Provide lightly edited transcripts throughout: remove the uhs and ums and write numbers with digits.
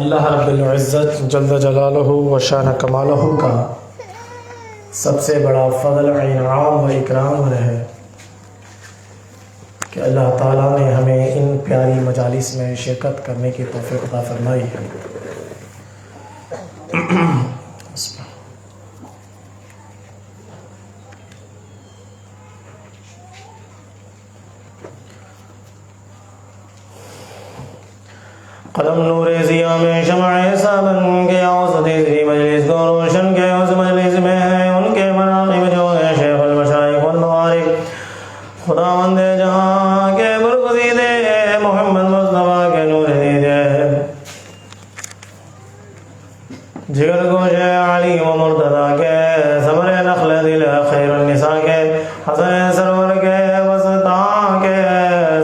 अल्लाह रब्बुल इज़्ज़त जल्ल जलालहू व शान कमालहू का सबसे बड़ा फ़ज़ल इनाम व इकराम है कि अल्लाह ताला ने हमें इन प्यारी मजालिस में शिरकत करने की तौफ़ीक़ अता फ़रमाई है। कलम नूरे ज़िया में शमअ साबन के औसत मजलिस को रोशन के उस मजलिस में है उनके मनाक़िब गोश अली व मुर्तदा के सबर नखल दिल खैर निसा के हसन सरवर के वसता के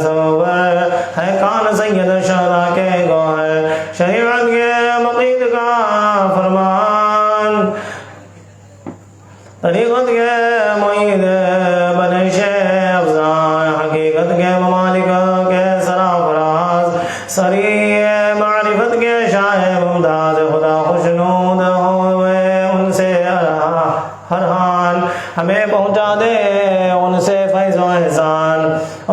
सबर है कान सैयद शहदा के गौहर शरीयत के मकीद का फरमान तरीक़त के मुईद बनशे अफ़ज़ान हकीकत के ममालिक के सराफराज सरी मारिफत के शाह मुमताज़ खुदा खुशनूद हुए उनसे हर हाल हमें पहुँचा दे उनसे फैज़ व एहसान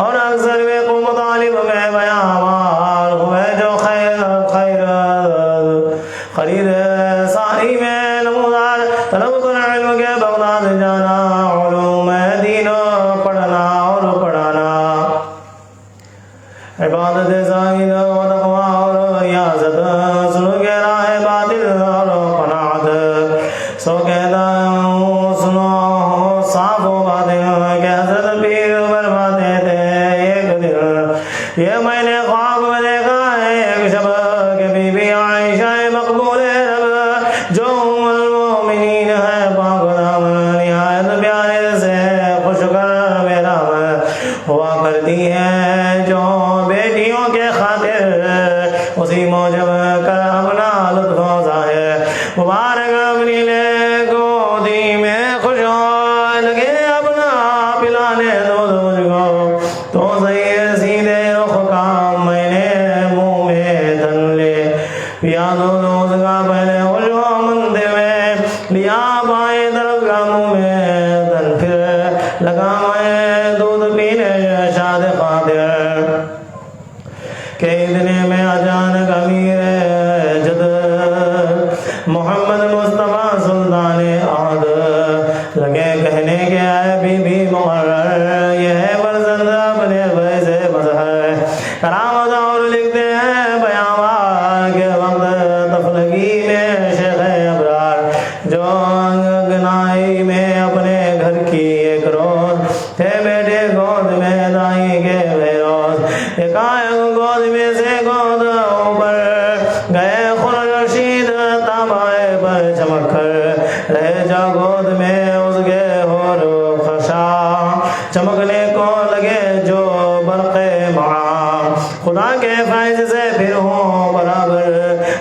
और अक्सर वे को मुतालिब में बयान हुए जो खैर खैर खरीद सारी में नमूदार तलब कर इल्म के बगदाद जाना उलूम दीन पढ़ना और पढ़ाना इबादत ज़ाहिद व तक़वा और रियाज़त सुनो के राह बातिल और क़नाअत सो कहता हूँ सुनो साफ हो बातें कि हज़रत पीर फरमाते थे एक दिन ये मैंने ख्वाब में देखा है एक शब के बीबी आयशा मकबूल रब जो उम्मुल मोमिनीन है पाक दामन निहायत प्यारे से खुशकर बेराम हुआ करती है जो बेटियों के खातिर उसी मौजब कर अपना लुत्फ़ ज़ाहिर मुबारक अपनी ले गोदी में खुश हो लगे अपना पिलाने दूध मुझको तो सही सीधे रुख का मैंने मुँह में धन ले पिया दो दूध का पहले खुश हो मंदिर में लिया बाएं तरफ का मुँह में धन फिर लगा मैं दूध पीने शाद खातिर के इतने में अचानक अमीर जद मोहम्मद मुस्तफ़ा सुल्तान आद लगे कहने के आए बीबी मुकर्रर यह बरसंद अपने भय से मजहर करामत और लिखते हैं बयान के वक्त तफलगी में शेख अबरार जो अंगनाई में अपने घर की एक रोज थे बेटे गोद में दाई के बेरोज एकाएक गोद में से गोद ऊपर गए खुर्शीद ताबाए पर चमक कर रह जा गोद में उसके और खशा चमकने को लगे जो बरक़े महा खुदा के फैज़ से फिर हो बराबर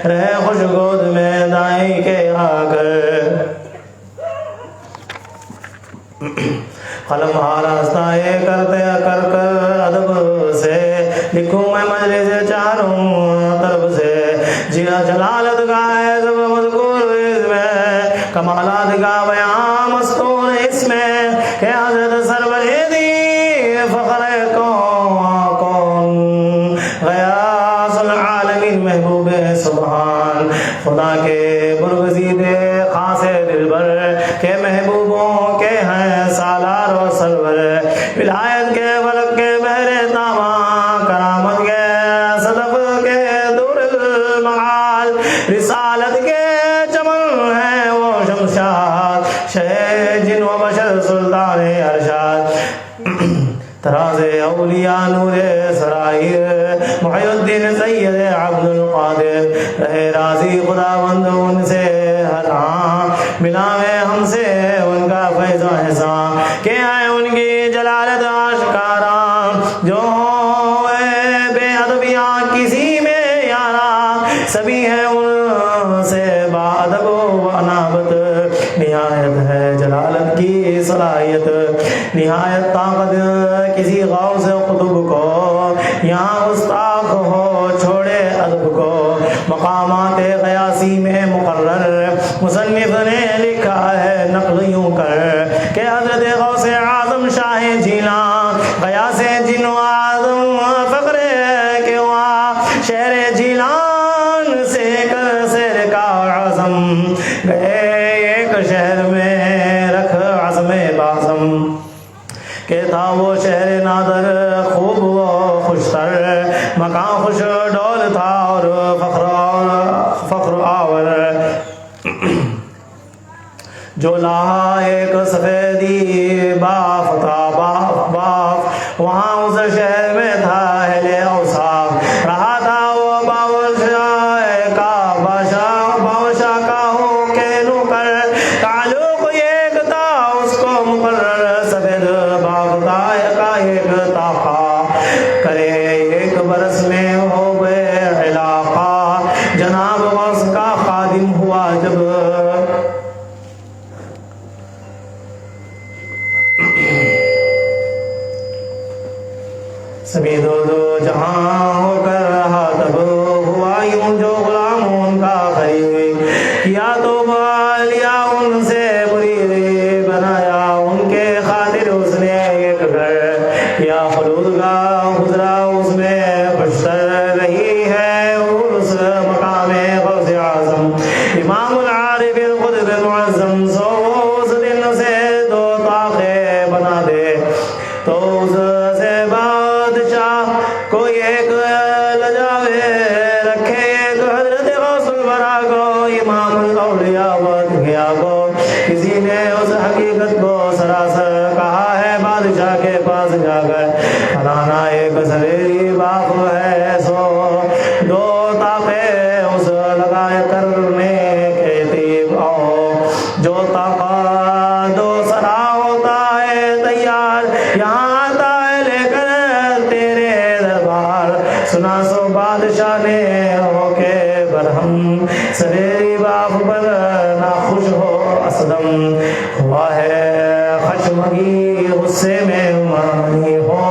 रहे खुश गोद में दाई के आकर कलम रास्ता ये करते कर कर अदब से लिखूं मैं मजलिस चारों तरफ से जिया जलालत का है सब मज़कूर इसमें कमालात का बयान मस्तूर इसमें के हज़रत सरवरेदी फ़ख्र कौन ग़यासुल आलमीन महबूब सुभान खुदा के बुरगज़ीदे खासे दिलबर के महबूबों के हैं सालार और सरवर विलायत के फलक के बहरे तामा करामत के सदफ के दुरुल मआल रिसालत के चमन है वो शमशाद शह जिन व बशर सुल्तान अरशाद तराज़े औलिया नूरे सराइर मुहियुद्दीन सैयद अब्दुल कादिर रहे राज़ी खुदावंद उनसे हर हाँ मिलावे हमसे उनका फैज़ व एहसान के हैं उनकी जलालत आशकारा जो बेअदबिया किसी में यारा सभी है उनसे बादब व अनाबत निहायत है जलालत की सलाहियत निहायत ताकत किसी गौर से कुतुब को यहाँ गुस्ताख हो छोड़े अदब को मकामात क़यासी में मुकर्रर मुसन्निफ ने लिखा है नक़ल यूं कर के हज़रत गौसे आज़म शाह जीला क़यासे जिन आज़म फ़ख्र के वहाँ शहर जीलान से कर शेर का आज़म गए एक शहर में रख आज़म बाज़म के था वो शहर नादर खूब वो खुशतर मकान खुश डोल था और फ़ख्र आवर जो लाहा एक सफ़ेदी बाफ था बाफ वहाँ उस शहर में था अहले औसाफ रहा था वो बादशाह का हो के नौकर, ताल्लुक एक था उसको मुकर्रर, सफेद बाग का एक ताका, करे एक बरस में हो गए इलाका, जनाब गौस का खादिम हुआ जब। सभी दो जहां होकर रहा तब, हुआ यूं जो गुलाम उनका खरीद, किया तो लिया उनसे बुरी, बनाया उनके खातिर उसने एक घर, किया खुलूद का गुजरा उसमें खुशतर रही है उस मकामे गौसे आज़म, इमामुल आरिफीन खुद मुअज़्ज़म। सो उस दिन से दो ताखे बना दे तो उससे बादशाह को एक लजावे रखे, एक हजरत गौसुल वरा को इमामुल औलिया बन गया को, किसी ने उस हकीकत को सरासर कहा है बादशाह के पास जाकर, फलाना एक सवेरी बाप है, सो दो ताके उस लगाए करने के तीब आओ, जो ताका दो सरा होता है तैयार, यहाँ आता है लेकर तेरे दरबार, सुना सो बादशाह ने होके बरहम, सवेरी बाप पर नाखुश हो असदम, हुआ है खशमगी गुस्से में मानी हो,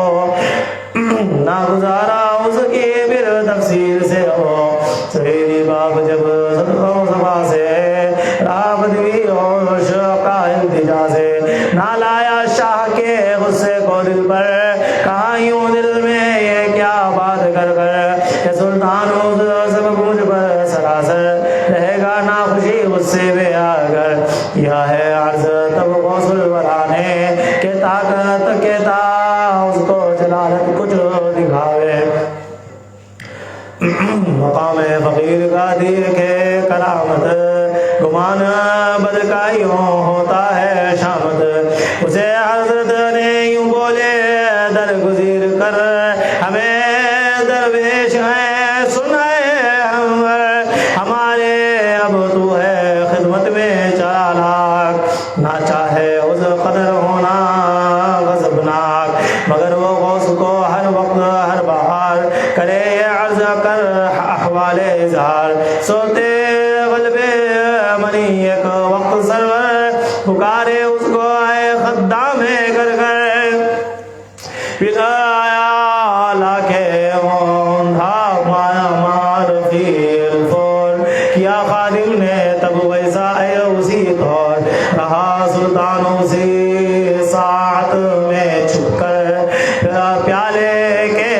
ना गुजारा उसकी फिर तफसीर से हो, सवेरी बाप जब सभा से राबदवी और शौका इल्तिजा से, ना लाया शाह के गुस्से को दिल पर, कहा यूं दिल में ये क्या बात कर कर, कि सुल्तान सब मुझ पर सरासर रहेगा ना खुशी गुस्से में आकर, यह है अर्ज तब गौसुल वरा ने, के ताकत के ता उसको जलालत कुछ दिखावे, मकाम फकीर का देखे करामत, गुमान बदकाइयों होता है शामत, उसे हजरत ने यूं बोले दरगुजीर कर, हमें दरवेश है सुनाए हम, हमारे अब तू है खिदमत में चालाक, ना चाहे उस कदर होना गज़बनाक, मगर वो गौस को हर वक्त हर बहार करे ये अर्ज कर अहवाले इजहार, सोते गलबे मनी एक वक्त सरवर, पुकारे उसको आए खद्दामे कर कर, पिलाया लाके ओंधा माया मार फील फोर, किया खादिम ने तब वैसा है उसी तौर, रहा सुल्तानों से साथ में छुपकर, प्याले के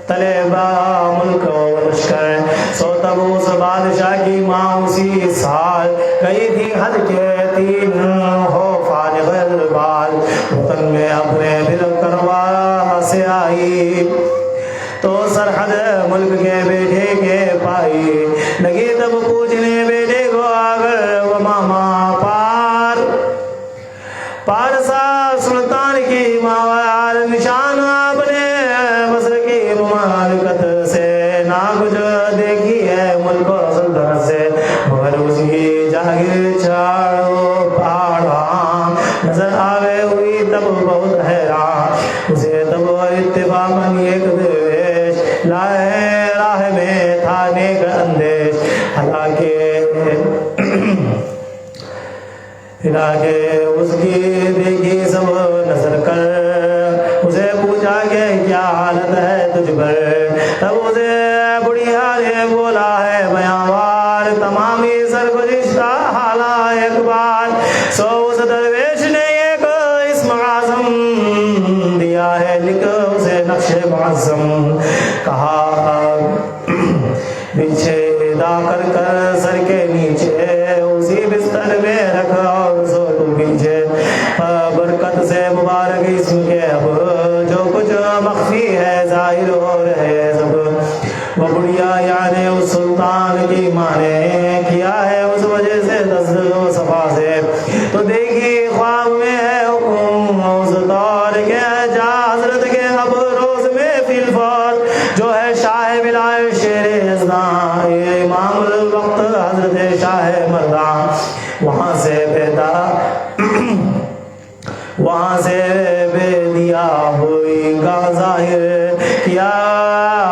तले बा मुल्क लश्कर, सो तब उस बादशाह की माँ उसी साल गई थी हद के 3 हो फारिग बाल, वतन में अपने दिल करवा से आई, तो सरहद मुल्क के बेटे के पाई, लगी तब पूछने बेटे को आगर, वो मामा पारसा सुल्तान की मावार, निशान अपने बसर की मुमालिकत से, ना कुछ देखी है मुल्क सुल्तान से, मगर उसकी जागीर चारों पहाड़ा नजर आवे हुई तब बहुत हैरान, उसे तब इत्तेफाकन एक दरवेश लाए राह में था नेक अंदेश, हालांकि उसकी देखी सब नजर कर, उसे पूछा कि क्या हालत है तुझ पर, तब उसे बुढ़िया ने बोला है बयानवार, तमामी सरगुज़िश्ता हाला एक बार, सो उस दरवेश ने एक इस्म आज़म दिया है लिख उसे नक्शे मुअज़्ज़म, कहा पीछे दा कर कर सर के नीचे उसी बिस्तर में रख और सो तू पीछे, बरकत से मुबारक इसके अब जो कुछ मख्फी है जाहिर हो रहे सब, वो बुढ़िया यानी उस सुल्तान की माँ ने किया है उस वजह से तस्दीक़ सफा से, तो देखी ख्वाब में है हुक्म उस दौर के जा हजरत के अब रोज में फिलफार, जो है वहाँ से बेदिया होगा ज़ाहिर किया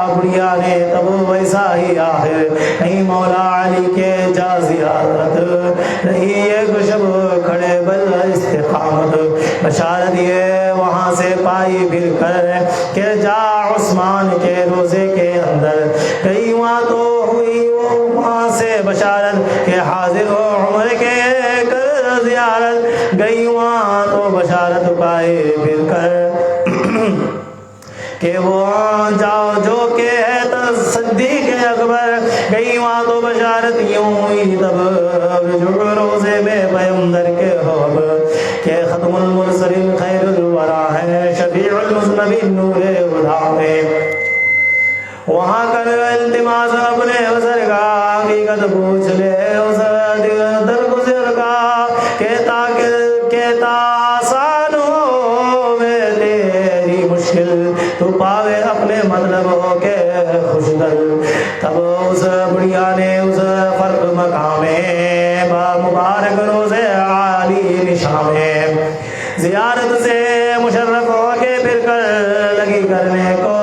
बुढ़िया ने तब वैसा ही आखिर नहीं मौला अली के जा ज़ियारत रही एक शब खड़े बल इस्तिक़ामत बशारत ये वहाँ से पाई फिर कर के जा उस्मान के रोज़े के अंदर कई वहाँ तो हुई वो वहाँ से बशारत के हाजिर हो उम्र के कर ज़ियारत गई वहाँ तो बशारत पाए फिर कर के वो जाओ जो के है सद्दीक़ अकबर गई वहाँ तो बशारत यूं हुई तब रोज़े में पैगंबर के हब के खत्मुल मुरसलीन खैरुल वरा है शफीउल मुज़नबिन नूरे हुदा में वहाँ कर इल्तिमास अपने वज़र का हकीकत पूछ ले उस दरगुज़र का कहता आसान हो वे तेरी मुश्किल तू पावे अपने मतलब हो के खुशदल तब उस बुढ़िया ने उस फर्क मकामे मुबारक रोज़े आली निशा में ज़ियारत से मुशर्रफ हो के फिर कर लगी करने को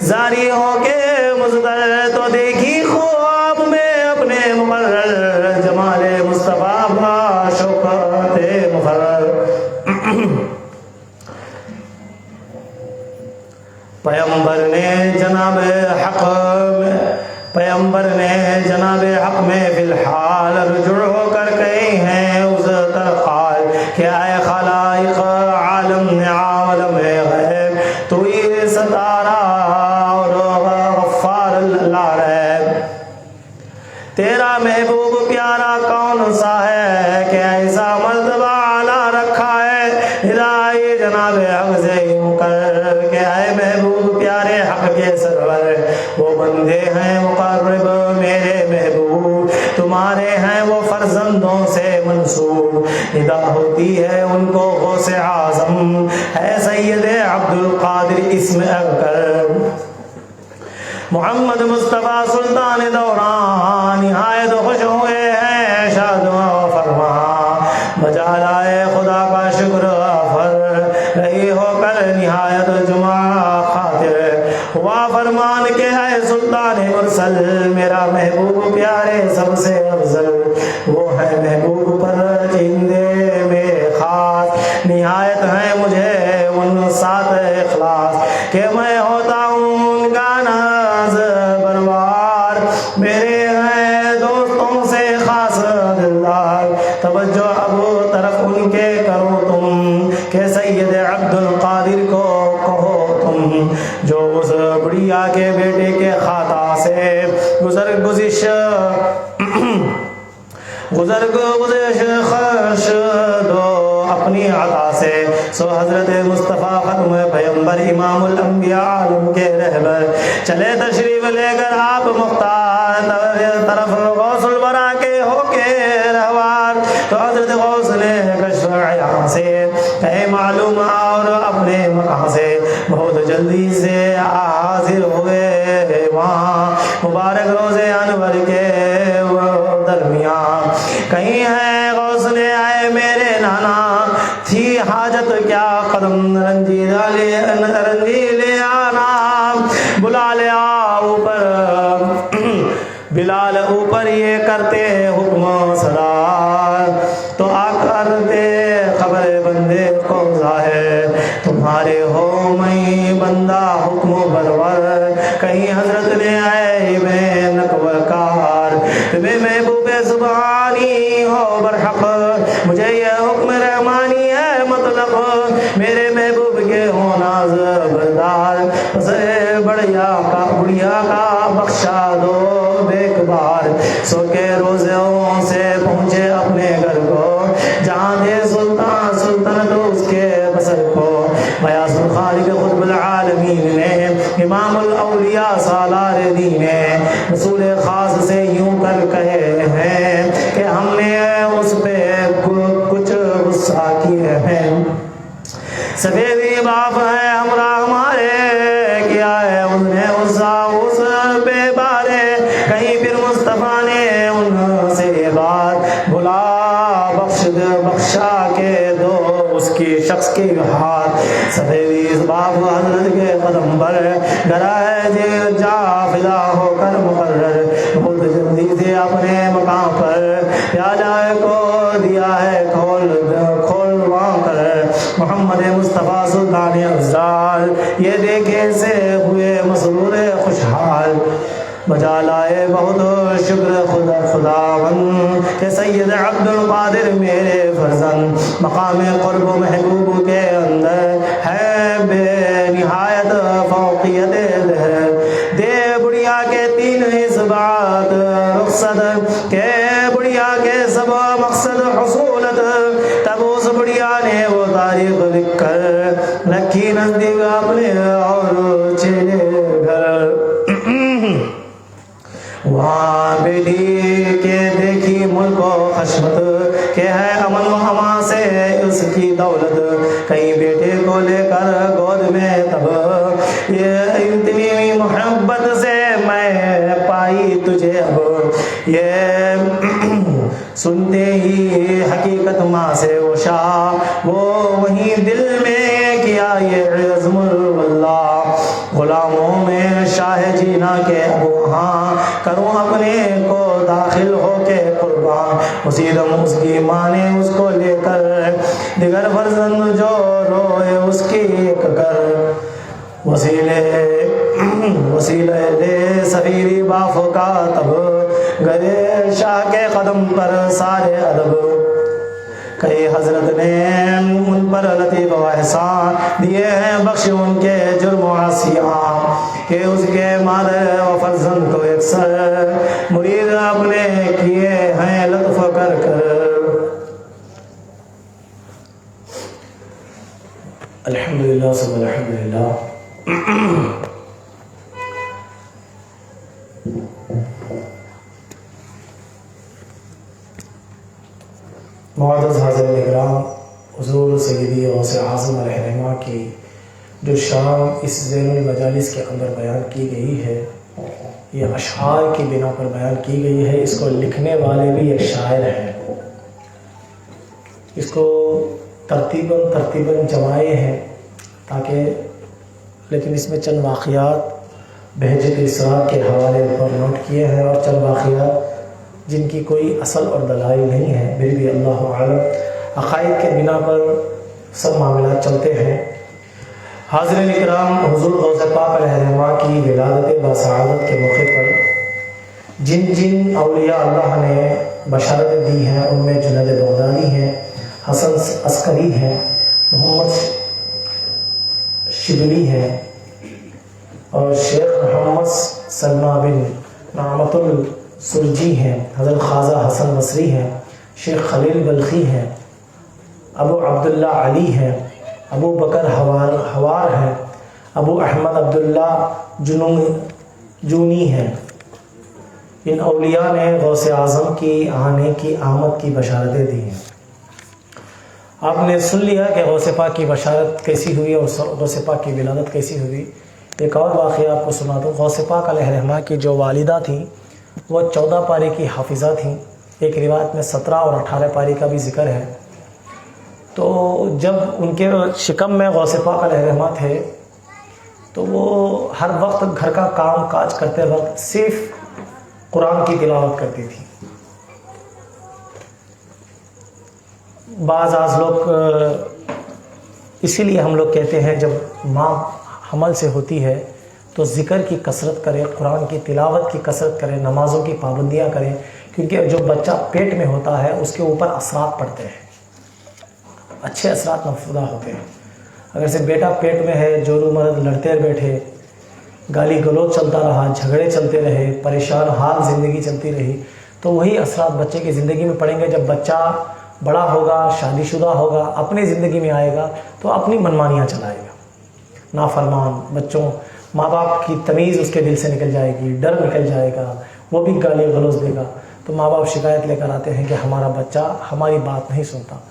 जारी हो के मुज़दर तो देखी ख्वाब में अपने मुकर्रर जमाले मुस्तफ़ा बाशौक़त मुकर्रर पैगंबर ने जनाब हक में फिलहाल रुजू होकर कहे हैं उस तरकाल कि आए खलाइक आलम ने आलम गैब तू ये सतारा और गफ्फार अल्लाह रैब तेरा महबूब प्यारा कौन सा है कि ऐसा मर्तबा आला रखा है हिदायत जनाब हक से यूं कर के आए महबूब प्यारे हक के सरवर वो बंदे हैं मुक़र्रब मेरे महबूब तुम्हारे हैं वो फर्जंदों से मंसूब निदा होती है उनको गौसे आज़म है सैयद अब्दुल कादिर इस्म अकर मोहम्मद मुस्तफ़ा सुल्तान दौरान निहायत खुश हुए हैं शाद फरमा बजा लाए खुदा का शुक्र फर रही होकर निहायत जुमा खातिर हुआ फरमान के है सुल्तान मुरसल मेरा महबूब प्यारे सबसे अफजल वो है महबूब पर जिंदे में खास निहायत है मुझे उन साथ इखलास के मैं होता हूँ उनका नाज बनवार मेरे हैं दोस्तों से खास दिलदार तवज्जो अबू तरफ उनके करो तुम के सैयद अब्दुल कादिर को कहो तुम जो उस बुढ़िया के बेटे के खाता से गुज़िश खर्च दो अपनी अता से सो हजरत मुस्तफ़ा खत्म पैगंबर इमामुल अंबिया आलम के रहबर चले तशरीफ लेकर आप मुख्तार तरफ गौसुल बरा के होके रहवार तो हजरत गौस ने कश्फ यहाँ से कहे मालूम और अपने मकान से बहुत जल्दी से हाजिर हुए वहाँ मुबारक रोज़े अनवर के दरमियान कहीं है गौस ने आए मेरे नाना थी हाजत क्या कदम रंजीले आना बुला ले ऊपर बिलाल ऊपर ये करते हुक्म सदा तो आकर दे खबर बंदे को जाहिर तुम्हारे हो मैं बंदा हुक्म बरवर कहीं हजरत ने आए में नकवकार तुम्हें महबूब सुबहानी हो बरहक मुझे यह हुक्म रहमानी है मतलब मेरे महबूब के होना जबरदार बुढ़िया का बख्शा दो बेकबार सो के रोज़ों से पहुँचे अपने घर को जहाँ थे सुल्तान तो उसके बसर को बयासुल खालिक खुतबुल आलमीन ने इमामुल औलिया सालार दीन ने रसूल खास से यूं कर कहे हैं कि हमने उस पे कुछ गुस्सा किए हैं सफेदी बाप है हमरा हमारे किया है उसने उस पे बारे कहीं फिर मुस्तफ़ा शख्स के हाथ सफेदी इस बाप हजरत के कदम पर डराए जे जा फिदा होकर मुकर्रर बहुत जल्दी से अपने मकाम पर प्याला को दिया है खोलवा कर मोहम्मद मुस्तफ़ा सुल्तान अफ़ज़ाल ये देखे से हुए मसरूर खुशहाल बजा लाए बहुत शुक्र खुदावन के सैयद अब्दुल कादिर मेरे फर्जंद मकाम क़ुर्ब महबूब के अंदर है बेनिहायत फौक़ियत लहर दे बुढ़िया के तीन इस बात रुखसत के बुढ़िया के सब मकसद हुसूलत तब उस बुढ़िया ने वो तारीख लिख कर रखी नजदीक अपने और चले घर वहाँ बेटी के देखी मुल्क खशमत के है अमन हमा से उसकी दौलत कहीं बेटे को लेकर गोद में तब ये इतनी मोहब्बत से मैं पाई तुझे अब ये सुनते ही हकीकत माँ से उषा वो वहीं दिल में किया ये अज़्मुल्ला गुलामों में शाह जीना के अब वहाँ करूँ अपने को दाखिल होके कुर्बान उसी दम उसकी माँ ने उसको लेकर दिगर फर्जंद जो रोए उसकी एक कर वसीले दे सफीरी बाफ का तब गए शाह के कदम पर सारे अदब कई हजरत ने उन पर लतीफ़ व एहसान दिए हैं बख्श उनके जुर्म आसियाँ कि उसके मादर व फर्जंद को अक्सर मुरीद अपने किए हैं लत्फ़ कर कर। अल्हम्दुलिल्लाह सुब्हान अल्हम्दुलिल्लाह। मुअज़्ज़ज़ हाज़िरीन इकराम हुज़ूर सय्यदी गौसे आज़म अलैहिर्रहमा की जो शान इस ज़ैनुल मजालिस के अंदर बयान की गई है ये अशआर की बिना पर बयान की गई है। इसको लिखने वाले भी एक शायर हैं, इसको तरतीबन जमाए हैं ताकि लेकिन इसमें चंद वाक़ियात बहजत इसरा के हवाले पर नोट किए हैं और चंद वाक़ियात जिनकी कोई असल और दलाइल नहीं है फिर भी अल्लाह आलम अक़ाइद के बिना पर सब मामला चलते हैं। हाज़िरीन इकराम हुज़ूर गौसे पाक अलैहिर्रहमा की विलादत बासआदत के मौके पर जिन जिन औलिया अल्लाह ने बशारत दी हैं उनमें जुनैद बगदादी हैं, हसन अस्करी हैं, मोहम्मद शिबली हैं और शेख मोहम्मद सलमा बिन नामतुल सुरजी हैं, हज़रत ख्वाजा हसन बसरी हैं, शेख खलील बल्खी हैं, अबू अब्दुल्ला अली हैं, अबू बकर हवार हैं, अबू अहमद अब्दुल्ला जूनी हैं। इन औलिया ने गौसे आज़म की आने की आमद की बशारतें दी हैं। आपने सुन लिया कि गौसे पाक की बशारत कैसी हुई और गौसे पाक की विलादत कैसी हुई। एक और वाक़या आपको सुना दूँ। गौसे पाक अलैहिर्रहमा की जो वालिदा थी वो 14 पारी की हाफिज़ा थी। एक रिवायत में 17 और 18 पारी का भी जिक्र है। तो जब उनके शिकम में गौसे पाक अलैहिर्रहमा थे तो वो हर वक्त घर का काम काज करते वक्त सिर्फ कुरान की तिलावत करती थी। बाज़ लोग इसीलिए हम लोग कहते हैं जब माँ हमल से होती है तो ज़िक्र की कसरत करे, कुरान की तिलावत की कसरत करे, नमाज़ों की पाबंदियाँ करें, क्योंकि जो बच्चा पेट में होता है उसके ऊपर असरात पड़ते हैं, अच्छे असरात मफूदा होते हैं। अगर से बेटा पेट में है, जोरू मर्द लड़ते बैठे, गाली गलौज चलता रहा, झगड़े चलते रहे, परेशान हाल ज़िंदगी चलती रही, तो वही असरात बच्चे की ज़िंदगी में पड़ेंगे। जब बच्चा बड़ा होगा, शादीशुदा होगा, अपनी ज़िंदगी में आएगा तो अपनी मनमानियाँ चलाएगा, नाफरमान बच्चों, माँ बाप की तमीज़ उसके दिल से निकल जाएगी, डर निकल जाएगा, वो भी गाली गलौज देगा। तो माँ बाप शिकायत लेकर आते हैं कि हमारा बच्चा हमारी बात नहीं सुनता।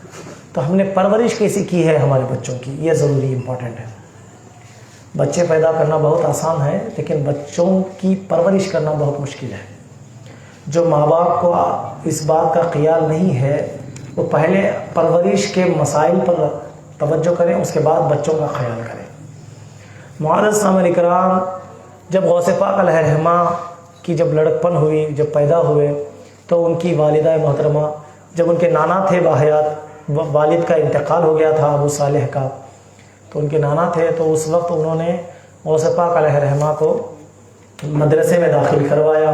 तो हमने परवरिश कैसी की है हमारे बच्चों की, ये ज़रूरी इम्पॉर्टेंट है। बच्चे पैदा करना बहुत आसान है, लेकिन बच्चों की परवरिश करना बहुत मुश्किल है। जो माँ बाप को इस बात का ख्याल नहीं है वो पहले परवरिश के मसाइल पर तवज्जो करें, उसके बाद बच्चों का ख्याल करें। मुअज़्ज़ज़ सामईन इकराम, जब गौसे पाक अलैहिर्रहमा की जब लड़कपन हुई, जब पैदा हुए, तो उनकी वालिदा मोहतरमा, जब उनके नाना थे बाहयात, वालिद का इंतकाल हो गया था अबू सालेह का, तो उनके नाना थे, तो उस वक्त उन्होंने गौसे पाक अलैहिर्रहमा को मदरसे में दाखिल करवाया।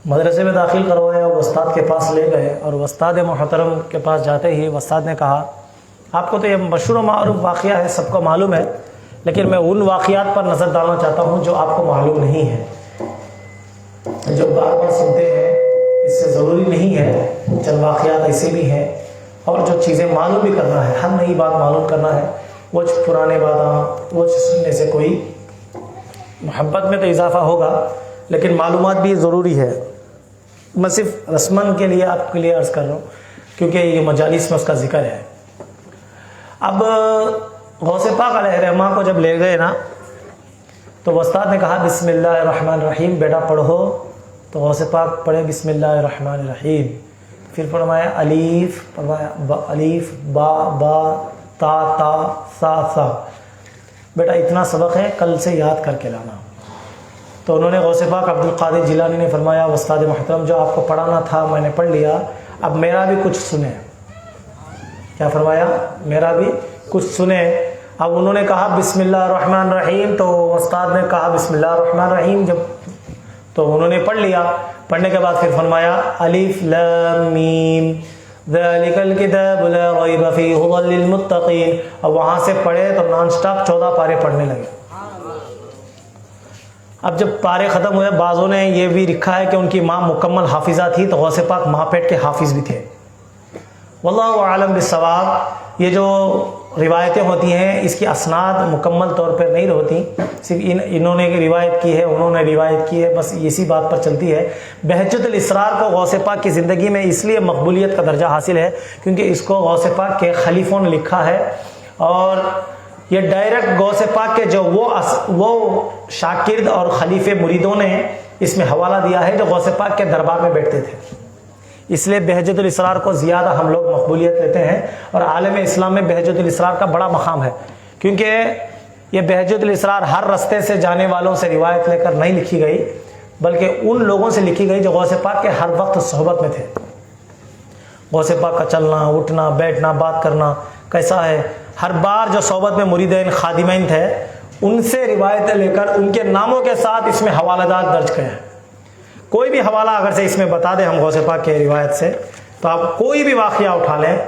मदरसे में दाखिल करवाया, उस्ताद के पास ले गए और उस्ताद मोहतरम के पास जाते ही उस्ताद ने कहा, आपको तो ये मशहूर मारूफ वाक़या है, सबको मालूम है, लेकिन मैं उन वाक़यात पर नज़र डालना चाहता हूँ जो आपको मालूम नहीं है, जो बार बार सुनते हैं, इससे ज़रूरी नहीं है। चंद वाक़यात ऐसे भी हैं और जो चीज़ें मालूम भी करना है, हर नई बात मालूम करना है, वो पुराने बात वो सुनने से कोई मोहब्बत में तो इजाफ़ा होगा, लेकिन मालूमात भी ज़रूरी है। मैं सिर्फ रस्मन के लिए आपके लिए अर्ज़ कर रहा हूँ, क्योंकि ये मजालिस में उसका ज़िक्र है। अब गौसे पाक अलैहिर्रहमा को जब ले गए ना, तो उस्ताद ने कहा बिस्मिल्लाहिर्रहमानिर्रहीम, बेटा पढ़ो। तो गौसे पाक पढ़े बिस्मिल्लाहिर्रहमानिर्रहीम, फिर फरमाया अलीफ, फरमाया अलीफ बा बा ता ता सा सा, बेटा इतना सबक है, कल से याद करके लाना। तो उन्होंने गौसे पाक अब्दुल कादिर जिलानी ने फरमाया, उस्ताद मोहतरम जो आपको पढ़ाना था मैंने पढ़ लिया, अब मेरा भी कुछ सुने। क्या फरमाया? मेरा भी कुछ सुने। अब उन्होंने कहा बिस्मिल्लाहिर्रहमानिर्रहीम, तो उस्ताद ने कहा बिस्मिल्लाहिर्रहमानिर्रहीम, जब तो उन्होंने पढ़ लिया। पढ़ने के बाद फिर फरमाया अलिफ लाम मीम ज़ालिकल किताबु ला रैब फीहि हुदल लिल मुत्तक़ीन। अब वहाँ से पढ़े तो नॉन स्टॉप 14 पारे पढ़ने लगे। अब जब पारे ख़त्म हुए, बाज़ों ने ये भी लिखा है कि उनकी माँ मुकम्मल हाफिज़ा थी, तो गौसे पाक माँ पेट के हाफिज़ भी थे। वल्लाहु आलम बिस्सवाब। ये जो रिवायतें होती हैं, इसकी असनाद मुकम्मल तौर पर नहीं होती, सिर्फ इन्होंने रिवायत की है, उन्होंने रिवायत की है, बस इसी बात पर चलती है। बहजतुल इसरार को गौसे पाक की ज़िंदगी में इसलिए मकबूलियत का दर्जा हासिल है क्योंकि इसको गौसे पाक के खलीफों ने लिखा है, और ये डायरेक्ट गौसे पाक के जो वो शाकिर्द और खलीफे मुरीदों ने इसमें हवाला दिया है जो गौसे पाक के दरबार में बैठते थे। इसलिए बहजतुल इसरार को ज़्यादा हम लोग मकबूलियत लेते हैं, और आलम इस्लाम में बहजतुल इसरार का बड़ा मकाम है, क्योंकि ये बहजतुल इसरार हर रास्ते से जाने वालों से रिवायत लेकर नहीं लिखी गई, बल्कि उन लोगों से लिखी गई जो गौसे पाक के हर वक्त सोहबत में थे। गौसे पाक का चलना, उठना, बैठना, बात करना कैसा है, हर बार जो सोहबत में मुरीदैन खादिमैन थे, उनसे रिवायतें लेकर उनके नामों के साथ इसमें हवालादार दर्ज किए हैं। कोई भी हवाला अगर से इसमें बता दें हम गौसे पाक के रिवायत से, तो आप कोई भी वाक़या उठा लें,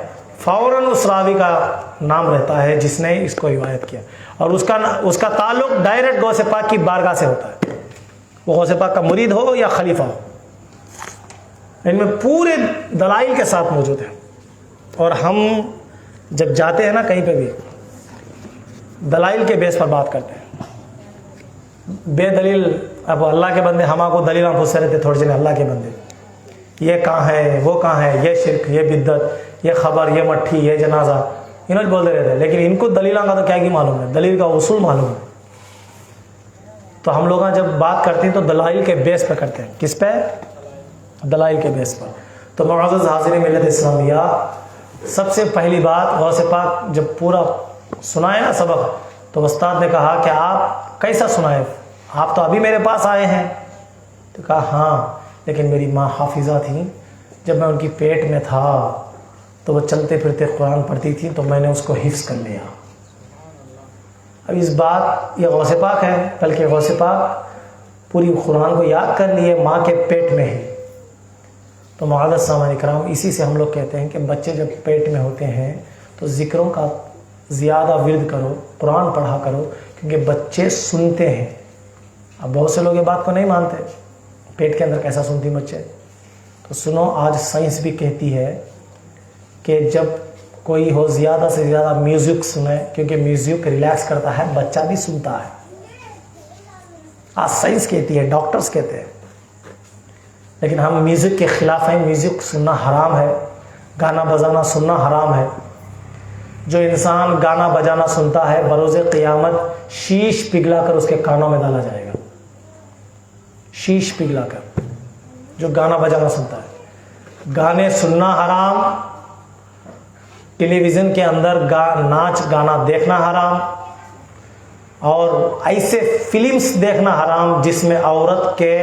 फ़ौरन उस रावी का नाम रहता है जिसने इसको रिवायत किया, और उसका ताल्लुक डायरेक्ट गौसे पाक की बारगाह से होता है, वो गौसे पाक का मुरीद हो या खलीफा हो। इनमें पूरे दलाइल के साथ मौजूद है। और हम जब जाते हैं ना कहीं पे भी, दलाइल के बेस पर बात करते हैं। बेदलील अब अल्लाह के बंदे हमारे दलील पूछते रहते थोड़े से, अल्लाह के बंदे ये कहाँ है, वो कहाँ है, ये शिरक, ये बिद्दत, ये खबर, ये मट्ठी, ये जनाजा, इन्होंने बोलते रहते हैं, लेकिन इनको दलीलों का तो क्या ही मालूम है, दलील का उसूल मालूम है। तो हम लोग जब बात करते हैं तो दलाइल के बेस पर करते हैं। किस पे? दलाइल के बेस पर। तो मुअज़्ज़ज़ हाज़िरीन मिल्लत इस्लामिया, सबसे पहली बात गौसे पाक जब पूरा सुनाए ना सबक, तो उस्ताद ने कहा कि आप कैसा सुनाए, आप तो अभी मेरे पास आए हैं। तो कहा हाँ, लेकिन मेरी माँ हाफिज़ा थी, जब मैं उनकी पेट में था तो वो चलते फिरते कुरान पढ़ती थी, तो मैंने उसको हिफ्ज़ कर लिया। अब इस बात ये गौसे पाक है, बल्कि गौसे पाक पूरी कुरान को याद कर लिए माँ के पेट में ही। तो मुअज़्ज़ज़ सामईन इकराम, इसी से हम लोग कहते हैं कि बच्चे जब पेट में होते हैं तो ज़िक्रों का ज़्यादा विर्द करो, कुरान पढ़ा करो, क्योंकि बच्चे सुनते हैं। अब बहुत से लोग ये बात को नहीं मानते, पेट के अंदर कैसा सुनती बच्चे। तो सुनो, आज साइंस भी कहती है कि जब कोई हो ज़्यादा से ज़्यादा म्यूज़िक सुने, क्योंकि म्यूज़िक रिलैक्स करता है, बच्चा भी सुनता है। आज साइंस कहती है, डॉक्टर्स कहते हैं, लेकिन हम म्यूज़िक के ख़िलाफ़ हैं। म्यूज़िक सुनना हराम है, गाना बजाना सुनना हराम है। जो इंसान गाना बजाना सुनता है, बरोज़े क़ियामत शीश पिघला कर उसके कानों में डाला जाएगा। शीश पिघलाकर जो गाना बजाना सुनता है। गाने सुनना हराम, टेलीविज़न के अंदर नाच गाना देखना हराम, और ऐसे फिल्म्स देखना हराम जिसमें औरत के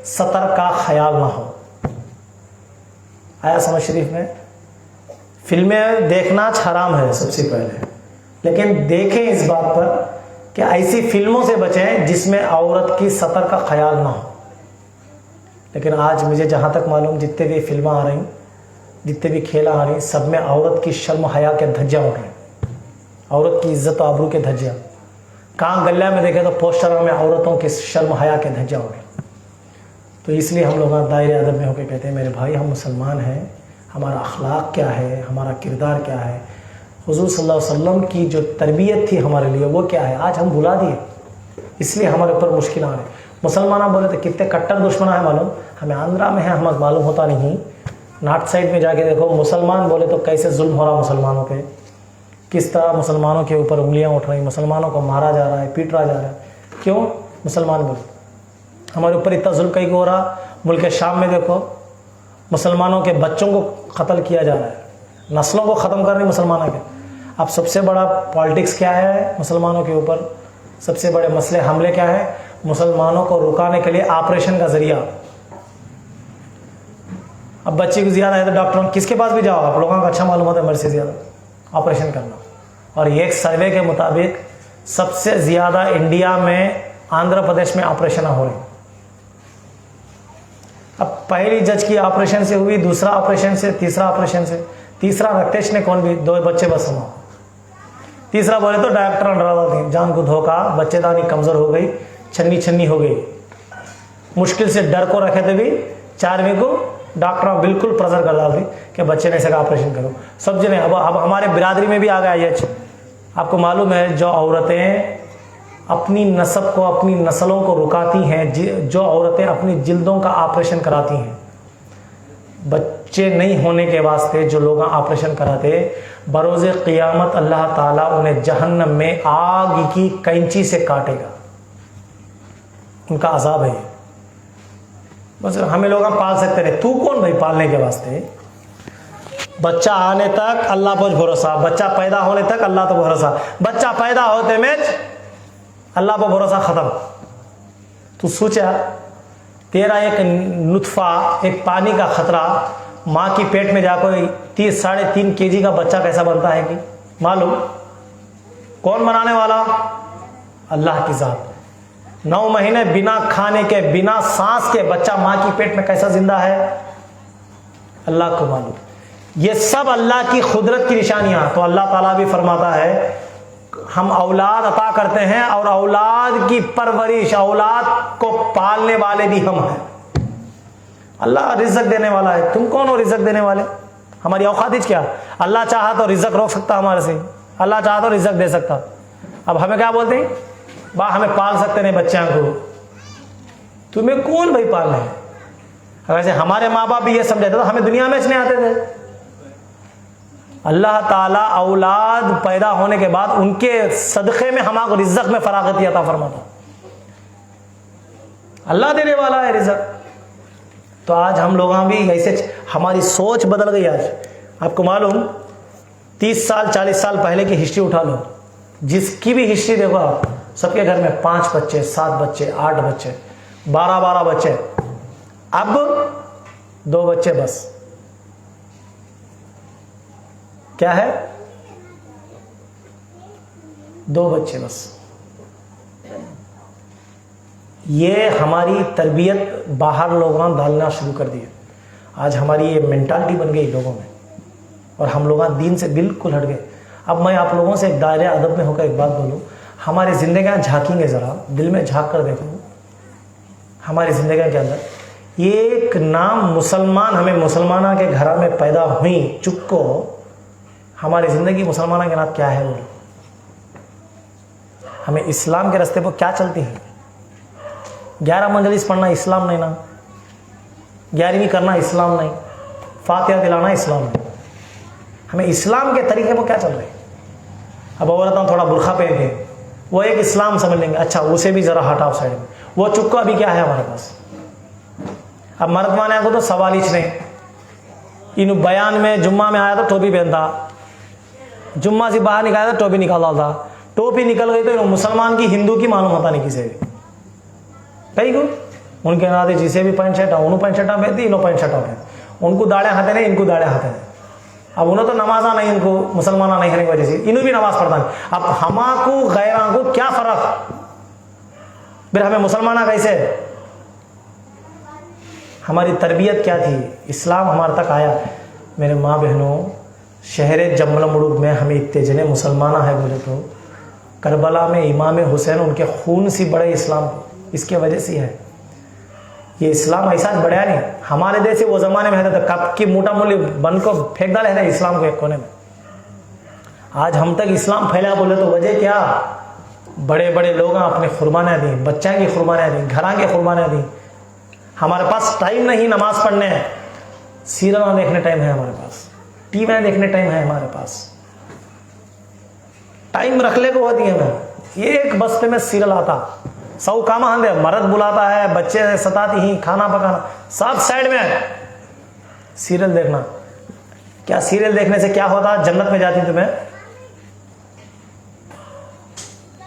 सतर का ख्याल ना हो। आया समझ शरीफ में? फिल्में देखना हराम है सबसे पहले, लेकिन देखें इस बात पर कि ऐसी फिल्मों से बचें जिसमें औरत की सतर का ख्याल ना हो। लेकिन आज मुझे जहाँ तक मालूम, जितने भी फिल्में आ रही, जितने भी खेल आ रही, सब में औरत की शर्म हया के धज्जियाँ उड़ रही, औरत की इज्जत आबरू के धज्जियाँ। कहाँ गल्ला में देखे तो पोस्टरों में औरतों की शर्म हया के धज्जियाँ उड़ रही। तो इसलिए हम लोग दायरे अदब में होकर कहते हैं मेरे भाई, हम मुसलमान हैं, हमारा अखलाक क्या है, हमारा किरदार क्या है, हुजूर सल्लल्लाहु अलैहि वसल्लम की जो तरबियत थी हमारे लिए वो क्या है, आज हम भुला दिए, इसलिए हमारे ऊपर मुश्किल आ रही। मुसलमान बोले तो कितने कट्टर दुश्मन है मालूम, हमें आंध्रा में है, हमें मालूम होता नहीं। नॉर्थ साइड में जाके देखो, मुसलमान बोले तो कैसे जुल्म हो रहा मुसलमानों पे, किस तरह मुसलमानों के ऊपर उंगलियां उठ रही, मुसलमानों को मारा जा रहा है, पीटा जा रहा है। क्यों? मुसलमान बोले हमारे ऊपर इतना जुल्म कहीं हो रहा। मुल्क शाम में देखो, मुसलमानों के बच्चों को कत्ल किया जा रहा है, नस्लों को ख़त्म कर रही मुसलमानों के। अब सबसे बड़ा पॉलिटिक्स क्या है मुसलमानों के ऊपर, सबसे बड़े मसले हमले क्या है, मुसलमानों को रुकाने के लिए ऑपरेशन का जरिया। अब बच्चे को ज़्यादा है तो डॉक्टर किसके पास भी जाओ, आप लोगों को अच्छा मालूम होता है, मेरे से ज़्यादा ऑपरेशन करना। और एक सर्वे के मुताबिक सबसे ज़्यादा इंडिया में आंध्र प्रदेश में ऑपरेशन हो रहे। अब पहली जज की ऑपरेशन से हुई, दूसरा ऑपरेशन से, तीसरा ऑपरेशन से, तीसरा रक्तेश ने कौन भी 2 बच्चे बस हुआ, तीसरा बोले तो डॉक्टर डरा दी, जान को धोखा, बच्चेदानी कमज़ोर हो गई, छन्नी छन्नी हो गई, मुश्किल से डर को रखे थे भी 4वीं को डॉक्टर बिल्कुल प्रेशर कर डाल दी कि बच्चे ने इसका ऑपरेशन करो। सब जने अब हमारे बिरादरी में भी आ गया ये। आपको मालूम है जो औरतें अपनी नस्ब को, अपनी नस्लों को रुकाती हैं, जो औरतें अपनी जिल्दों का ऑपरेशन कराती हैं, बच्चे नहीं होने के वास्ते जो लोग ऑपरेशन कराते, बरोज़े क़ियामत अल्लाह ताला उन्हें जहन्नम में आग की कैंची से काटेगा, उनका अज़ाब है। बस हमें लोग पाल सकते नहीं, तू कौन भाई पालने के वास्ते? बच्चा आने तक अल्लाह पर भरोसा, बच्चा पैदा होने तक अल्लाह पर भरोसा, बच्चा पैदा होते में अल्लाह पर भरोसा ख़त्म। तू सोचा तेरा एक नुतफ़ा, एक पानी का ख़तरा माँ की पेट में जाकर 3-3.5 kg का बच्चा कैसा बनता है कि मालूम? कौन बनाने वाला? अल्लाह की ज़ात। 9 महीने बिना खाने के, बिना सांस के बच्चा माँ की पेट में कैसा जिंदा है, अल्लाह को मालूम। ये सब अल्लाह की खुदरत की निशानियां। तो अल्लाह ताला भी फरमाता है हम औलाद अता करते हैं और औलाद की परवरिश, औलाद को पालने वाले भी हम हैं। अल्लाह रिज़्क़ देने वाला है, तुम कौन हो रिज़्क़ देने वाले? हमारी औकात क्या? अल्लाह चाहा तो रिज़्क़ रोक सकता हमारे से, अल्लाह चाहा तो रिज़्क़ दे सकता। अब हमें क्या बोलते हैं, बा हमें पाल सकते नहीं बच्चों को, तुम्हें कौन भाई पालना है? वैसे हमारे माँ बाप भी ये समझाते तो हमें दुनिया में इसने आते थे। अल्लाह ताला औलाद पैदा होने के बाद उनके सदक़े में हमारे रिज़्क़ में फरागती अता फरमाता। अल्लाह देने वाला है रिज़्क़। तो आज हम लोग भी ऐसे, हमारी सोच बदल गई। आज आपको मालूम 30 साल 40 साल पहले की हिस्ट्री उठा लो, जिसकी भी हिस्ट्री देखो आप, सबके घर में 5 बच्चे, 7 बच्चे, 8 बच्चे, 12 बच्चे। अब 2 बच्चे बस। क्या है? 2 बच्चे बस। ये हमारी तरबियत बाहर लोगों डालना शुरू कर दिए। आज हमारी ये मेंटालिटी बन गई लोगों में और हम लोग दीन से बिल्कुल हट गए। अब मैं आप लोगों से एक दायरे अदब में होकर एक बात बोलूँ, हमारी ज़िंदगियाँ झांकेंगे, ज़रा दिल में झांक कर देखो हमारी ज़िंदगियों के अंदर एक नाम मुसलमान, हमें मुसलमाना के घर में पैदा हुई चुपको, हमारी ज़िंदगी मुसलमाना के नाम क्या है? बोलो हमें इस्लाम के रास्ते पर क्या चलती है? 11 मंजलिस पढ़ना इस्लाम नहीं ना, 11वीं करना इस्लाम नहीं, फातिहा दिलाना इस्लाम नहीं। हमें इस्लाम के तरीके पर क्या चल रहे हैं? अब औरतें थोड़ा बुरखा पहन के वो एक इस्लाम समझ लेंगे, अच्छा उसे भी ज़रा हटाओ साइड में, वो चुपका अभी क्या है हमारे पास? अब मर्दवाने को तो सवाल ही नहीं। इन बयान में जुम्मा में आया तो टोपी पहनता, जुम्मा से बाहर निकाला तो टोपी निकाला था, टोपी निकल गई तो मुसलमान की हिंदू की मालूम होता नहीं किसी भी कहीं को। उनके नाते जिसे भी पैंट शर्ट उन्होंने पैंट शर्ट पहनती, इन्हों पैंट शर्ट पहनती, उनको दाड़े हाथे नहीं, इनको दाड़े हाथे नहीं। अब उन्हें तो नमाजा नहीं, इनको मुसलमान नहीं होने की वजह से इन्हों भी नमाज पढ़ता नहीं। अब हमाको गैरा को क्या फर्क, फिर हमें मुसलमान कैसे? हमारी तरबियत क्या थी? इस्लाम हमारे तक आया। मेरे माँ बहनों, शहर जमल मुड़ुक में हमें इतने जने मुसलमान है बोले तो करबला में इमाम हुसैन उनके खून से बड़े इस्लाम इसके वजह से है। ये इस्लाम ऐसा बढ़िया नहीं। हमारे देश से वो जमाने में है तो कप की मोटा मूल्य बन को फेंक डाले है इस्लाम को एक कोने में। आज हम तक इस्लाम फैला बोले तो वजह क्या? बड़े बड़े लोग अपने कुर्बानियाँ दी, बच्चा की कुर्बानियाँ दी, घरा की कुर्बानियाँ दी। हमारे पास टाइम नहीं नमाज पढ़ने, सीरियल देखने टाइम है हमारे पास, टीवी देखने टाइम है हमारे पास, टाइम रख ले को होती है। हमें एक बस्ते में सीरियल आता, सौ काम हंदे, मर्द बुलाता है, बच्चे सताती ही, खाना पकाना सब साइड में सीरियल देखना। क्या सीरियल देखने से क्या होता? जन्नत में जाती तुम्हें?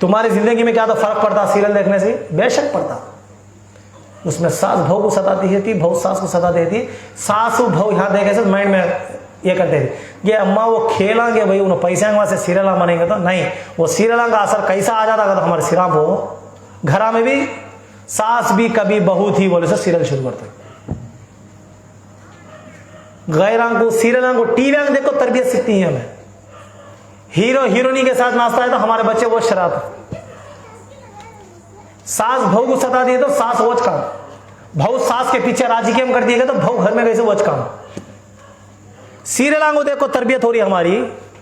तुम्हारी जिंदगी में क्या तो फर्क पड़ता सीरियल देखने से? बेशक पड़ता। उसमें सास बहू को सताती थी, बहू सास को सताती थी, सास बहू यहाँ देखे से माइंड में ये करते थे, ये अम्मा वो खेलेंगे भाई, उन्हें पैसे वहां से सीरियल बनेंगे तो नहीं, वो सीरियल का असर कैसा आ जाता तो हमारे सिरा को घरा में भी सास भी कभी बहू थी बोले से सीरियल शुरू करते। गैरा को सीरियल को टीवी में देखो तरबियत सीखती है हमें। हीरो हीरोइनी के साथ नाचता है तो हमारे बच्चे वो शरारत। सास बहू को सता दिए तो सास वोच काम, बहू सास के पीछे राजी केम कर दिएगा तो बहू घर में कैसे वोच काम। सीरियल को देखो तरबियत हो रही हमारी,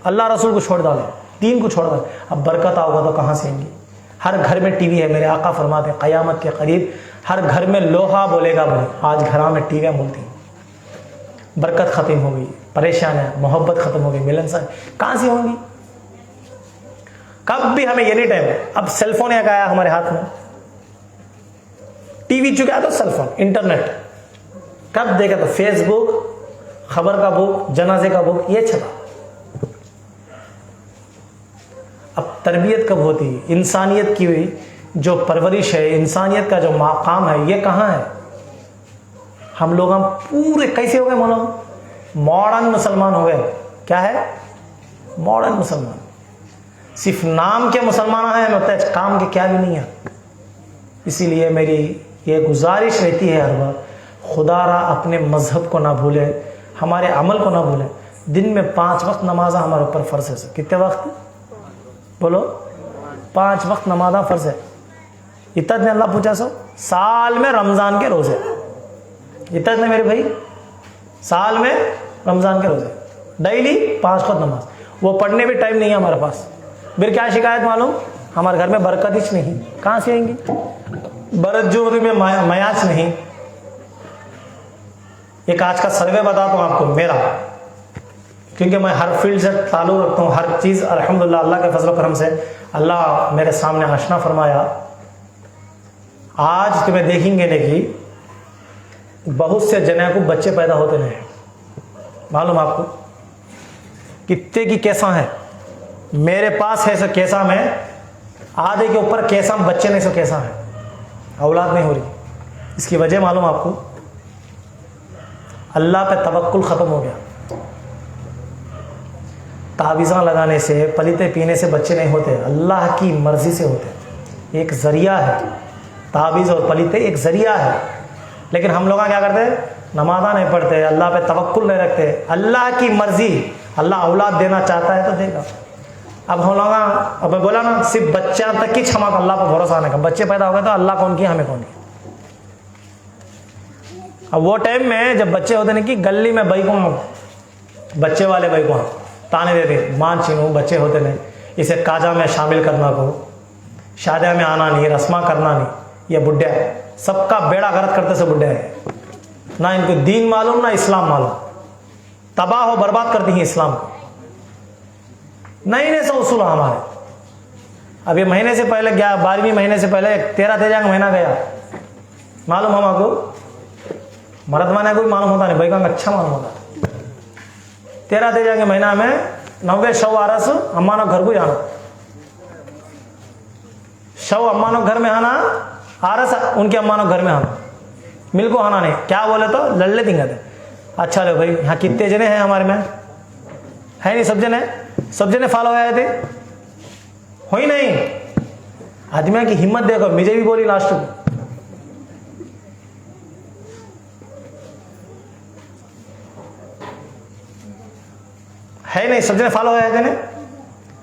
अल्लाह रसूल को छोड़ डाले, दीन को छोड़ डाले। अब बरकत आओगा तो कहां से आएंगी? हर घर में टीवी है। मेरे आका फरमाते हैं क़यामत के करीब हर घर में लोहा बोलेगा बोले, आज घरा में टीवी बोलती। बरकत खत्म हो गई, परेशान है, मोहब्बत खत्म हो गई, मिलनसार कहां से होंगी? कब भी हमें एनी टाइम। अब सेलफोन एक आया हमारे हाथ में, टीवी चुका तो सेलफोन, इंटरनेट कब देखा तो फेसबुक, खबर का बुक, जनाजे का बुक, ये छपा। अब तरबियत कब होती है? इंसानियत की हुई जो परवरिश है, इंसानियत का जो माकाम है, ये कहाँ है? हम लोग हम पूरे कैसे हो गए? मानो मॉडर्न मुसलमान हो गए। क्या है? मॉडर्न मुसलमान। सिर्फ नाम के मुसलमान हैं, मतलब काम के क्या भी नहीं है। इसीलिए मेरी ये गुजारिश रहती है हर बार, खुदारा अपने मजहब को ना भूले, हमारे अमल को ना भूले। दिन में 5 वक्त नमाजा हमारे ऊपर फर्ज है। कितने वक्त बोलो? 5 वक्त नमाजा फर्ज है। इतना अल्लाह पूछा सो साल में रमजान के रोजे, इतना मेरे भाई, साल में रमजान के रोजे, डेली 5 वक्त नमाज। वो पढ़ने भी टाइम नहीं है हमारे पास। फिर क्या शिकायत मालूम? हमारे घर में बरकत ही नहीं, कहां से आएंगी? बरजूरी में मयाच नहीं। एक आज का सर्वे बताता हूं आपको मेरा, क्योंकि मैं हर फील्ड से ताल्लुक रखता हूं, हर चीज़ अल्हम्दुलिल्लाह अल्लाह के फजल करम से अल्लाह मेरे सामने आशना फरमाया। आज तुम्हें देखेंगे नहीं कि बहुत से जने को बच्चे पैदा होते नहीं, मालूम आपको? कितने की कैसा है मेरे पास है, सो कैसा में आधे के ऊपर कैसा बच्चे नहीं, सो कैसा है औलाद नहीं हो रही। इसकी वजह मालूम आपको? अल्लाह पे तवक्कुल खत्म हो गया। तावीज़ा लगाने से, पलीते पीने से बच्चे नहीं होते, अल्लाह की मर्जी से होते। एक जरिया है, तावीज़ और पलीते एक जरिया है। लेकिन हम लोग क्या करते हैं? नमाज़ा नहीं पढ़ते, अल्लाह पे तवक्कुल नहीं रखते। अल्लाह की मर्जी, अल्लाह औलाद देना चाहता है तो देगा। अब हम लोग, अब मैं बोला ना, सिर्फ बच्चा तक ही क्षमा को अल्लाह पर भरोसा नहीं कर। बच्चे पैदा हो गए तो अल्लाह कौन किया, हमें कौन किया। अब वो टाइम में जब बच्चे होते नहीं कि गली में भाई को, बच्चे वाले भाई को ताने देते, मां चीनू बच्चे होते नहीं, इसे काजा में शामिल करना को, शादिया में आना नहीं, रस्मा करना नहीं, ये बुढ़ा है। सबका बेड़ा गर्क करते से बुढ़ा है। ना इनको दीन मालूम ना इस्लाम मालूम, तबाह हो बर्बाद करती हैं इस्लाम को। नए से उसूल हमारे। अब ये महीने से पहले गया, 12वीं महीने से पहले 13 तेजा का महीना गया, मालूम हम आपको? मर्द माने कोई मालूम होता नहीं, भाई का अच्छा मालूम होता। 13 दे जाएंगे महीना में 90 शव आरस अम्मा नो घर को जाना, शव अम्मा नो घर में आना, आरस उनके अम्मा नो घर में आना, मिल को आना नहीं। क्या बोले तो लड़ले दिंगे थे। अच्छा लो भाई यहाँ कितने जने हैं हमारे में, है नहीं, सब जने फॉलो आए थे, हो ही नहीं। आदमी की हिम्मत देखो, मुझे भी बोली लास्ट को, है नहीं, सब जने फॉलो आए थे ने।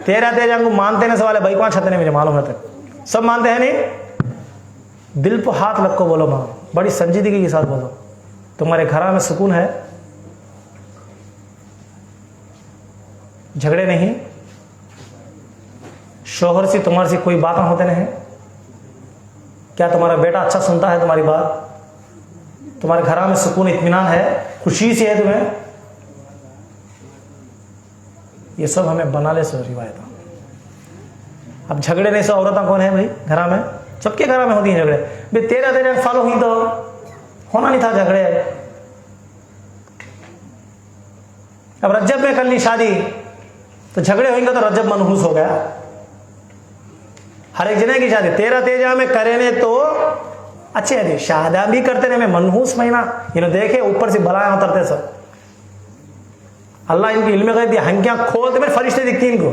13 तेज मानते नहीं सवाल है भाई, कौन छते नहीं, मुझे मालूम है तक सब मानते हैं नहीं। दिल पर हाथ रख को बोलो मां, बड़ी संजीदगी के साथ बोलो, तुम्हारे घर में सुकून है, झगड़े नहीं, शोहर से तुम्हारे से कोई बातें होते नहीं। क्या तुम्हारा बेटा अच्छा सुनता है तुम्हारी बात? तुम्हारे घर में सुकून इत्मीनान है, खुशी से है तुम्हें? ये सब हमें बना ले सो रिवायत। अब झगड़े नहीं सो औरतें कौन है भाई घर में? सबके घर में होती हैं झगड़े भाई। 13 फॉलो हुई तो होना नहीं था झगड़े। अब रज्जब में कर ली शादी तो झगड़े होंगे तो रज्जब मनहूस हो गया। हर एक जने की शादी 13 तेजा में करेने तो अच्छे है, शादी भी करते रहे में मनहूस महीना, इन्हें देखे ऊपर से बलाएं उतरते सब। अल्लाह इनकी इल्म गैब दी, हंकियां खोलते में फरिश्ते दिखती इनको।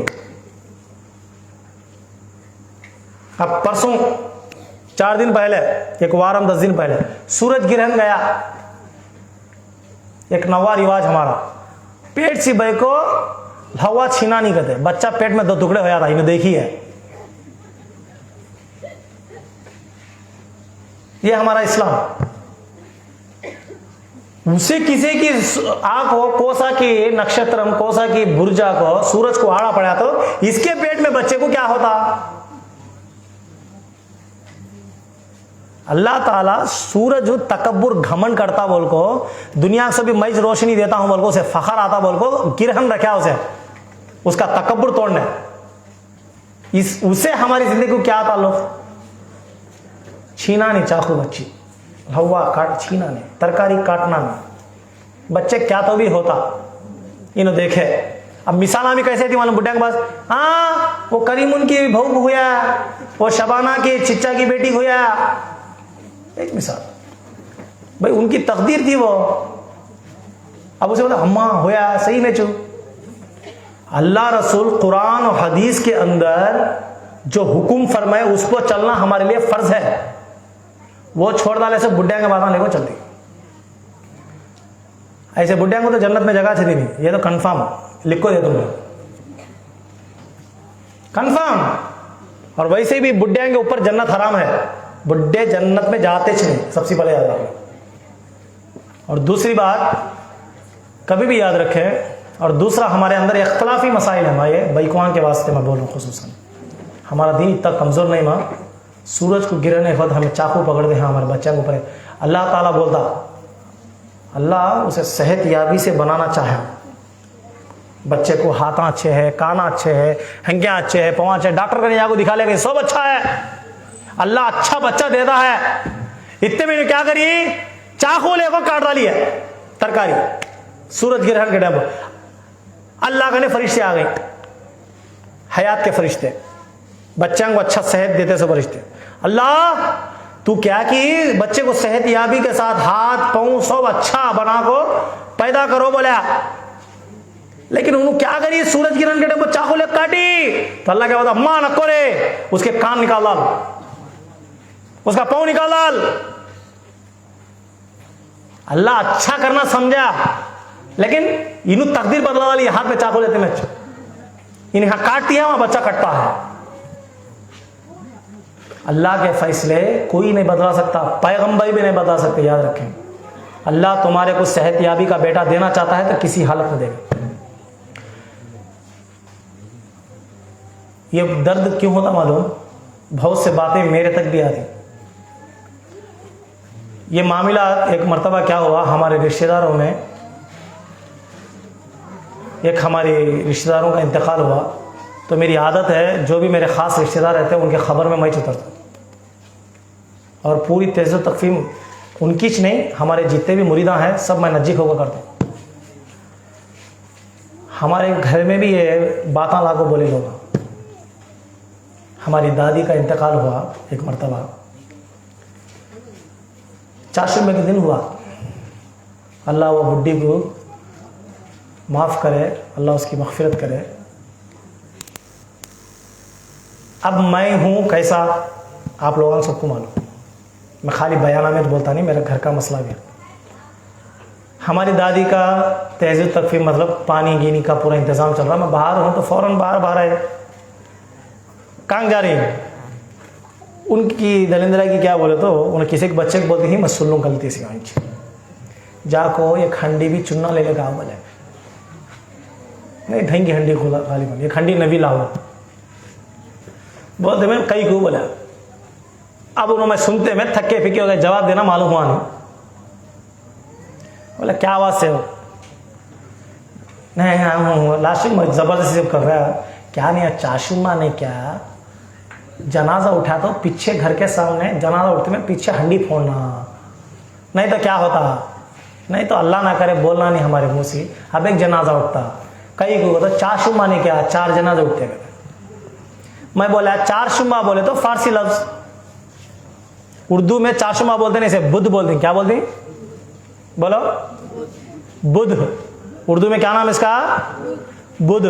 अब परसों 4 दिन पहले, एक वारम 10 दिन पहले सूरज ग्रहण गया। एक नवा रिवाज हमारा, पेट से भाई को हवा छीना नहीं करते, बच्चा पेट में 2 टुकड़े हो जाता, इन्हें देखी है। ये हमारा इस्लाम। उसे किसी की आंख हो, कोसा की नक्षत्रम, कोसा की बुर्जा को, सूरज को आड़ा पड़ा तो इसके पेट में बच्चे को क्या होता? अल्लाह ताला सूरज तकब्बुर घमंड करता बोल को, दुनिया से भी मैं रोशनी देता हूं बोल को, उसे फखर आता बोल को गिरहन रखा उसे, उसका तकब्बुर तोड़ने। उसे हमारी जिंदगी को क्या ताल्लुक? छीना नहीं चाकू बच्ची, हवा काट छीना नहीं, तरकारी काटना नहीं, बच्चे क्या तो भी होता। इन्हों देखे अब मिसाला में कैसे थी मालूम? बुढ़िया के पास हाँ वो करीमुन की बहू हुआ, वो शबाना की चिच्चा की बेटी हुआ, एक मिसाल भाई उनकी तकदीर थी वो। अब उसे बोला अम्मा होया सही में चू। अल्लाह रसूल कुरान और हदीस के अंदर जो हुक्म फरमाए उस पर चलना हमारे लिए फर्ज है। वो छोड़ डाले से बुढ़िया के बात लेको चलती, ऐसे बुढ़िया को तो जन्नत में जगह थी नहीं, ये तो कंफर्म लिखो दे तुमने, कंफर्म। और वैसे भी बुढ़िया के ऊपर जन्नत हराम है, बुढ़े जन्नत में जाते नहीं, सबसे पहले याद रखें। और दूसरी बात कभी भी याद रखें, और दूसरा हमारे अंदर इख्तलाफी मसाइल है माँ, ये बैकवान के वास्ते मैं बोलूँ खुसूसन, हमारा दीन इतना कमजोर नहीं माँ। सूरज को गिरने के बाद हमें चाकू पकड़ दे, हाँ हमारे बच्चे के ऊपर अल्लाह ताला बोलता, अल्लाह उसे सेहत याबी से बनाना चाहे, बच्चे को हाथ अच्छे है, कान अच्छे है, हंगियां अच्छे है, पाँव अच्छे, डॉक्टर कहीं जाकर दिखा लेंगे सब अच्छा है, अल्लाह अच्छा बच्चा देता है। इतने में क्या करी, चाकू लेकर काट डाली है तरकारी, सूरज ग्रहण के टाइम अल्लाह के फरिश्ते आ गए, हयात के फरिश्ते, बच्चों को अच्छा सेहत देते सब फरिश्ते। अल्लाह तू क्या की बच्चे को सेहत याबी के साथ हाथ पाँव सब अच्छा बना को पैदा करो बोला, लेकिन उन्होंने क्या करी, सूरज किरण के टाइम चाकू ले काटी तो अल्लाह क्या बोला, मां नको रे, उसके कान निकाल डाल, उसका पाँव निकाल डाल। अल्लाह अच्छा करना समझा, लेकिन इन्हों तकदीर बदला वाली, हाथ में चाकू लेते में इन्हें काट दिया, वहां बच्चा कटता है। अल्लाह के फैसले कोई नहीं बदला सकता, पैगंबर भी नहीं बदला सकते, याद रखें। अल्लाह तुम्हारे को सेहत याबी का बेटा देना चाहता है तो किसी हालत में देगा। ये दर्द क्यों होता मालूम, बहुत से बातें मेरे तक भी आती। ये मामला एक मर्तबा क्या हुआ, हमारे रिश्तेदारों में एक हमारे रिश्तेदारों का इंतकाल हुआ, तो मेरी आदत है जो भी मेरे ख़ास रिश्तेदार रहते हैं उनके ख़बर में मैं उतरता और पूरी तेज़ तकफीम उनकी नहीं, हमारे जितने भी मुरीदा हैं सब मैं नजीक होकर करता हूँ। हमारे घर में भी ये बातें लागू बोले लोग। हमारी दादी का इंतकाल हुआ एक मरतबा, चाशुमे के दिन हुआ। अल्लाह वो बुढ़ी को माफ़ करे, अल्लाह उसकी मग़फ़िरत करे। अब मैं हूँ कैसा आप लोगों को सबको मालूम, मैं खाली बयाना में तो बोलता नहीं, मेरा घर का मसला भी है। हमारी दादी का तहज़्जुद तक फिर मतलब पानी गीनी का पूरा इंतज़ाम चल रहा। मैं बाहर हूँ तो फ़ौरन बाहर आए, कहाँ जा रही है? उनकी दलिंदरा की क्या बोले तो उन्हें किसी के बच्चे को बोलती थी, मैं सुन लूँ गलती से आई जाको ये खंडी भी चुनना ले लेगा बोले नहीं ढंग की हंडी खोला खाली बन, ये खंडी नबी लाओ बोलते मैं कई को बोला। अब उन्होंने सुनते मैं थके फिके हो गए, जवाब देना मालूम हुआ नहीं। बोला क्या आवाज़ से हो? नहीं लास्ट में ज़बरदस्ती कर रहा है क्या नहीं, चाशुमा ने क्या जनाजा उठा तो पीछे घर के सामने जनाजा उठते में पीछे हंडी फोड़ना, नहीं तो क्या होता, नहीं तो अल्लाह ना करे बोलना नहीं हमारे मुंह से। अब एक जनाजा उठता कई को तो चाशुमा ने क्या 4 जनाजे उठते गए। मैं बोला चारशुमा बोले तो फारसी लफ्ज, उर्दू में चाशुमा बोलते नहीं, इसे बुध बोलते हैं। क्या बोलते हैं? बोलो बुध। उर्दू में क्या नाम इसका? बुध।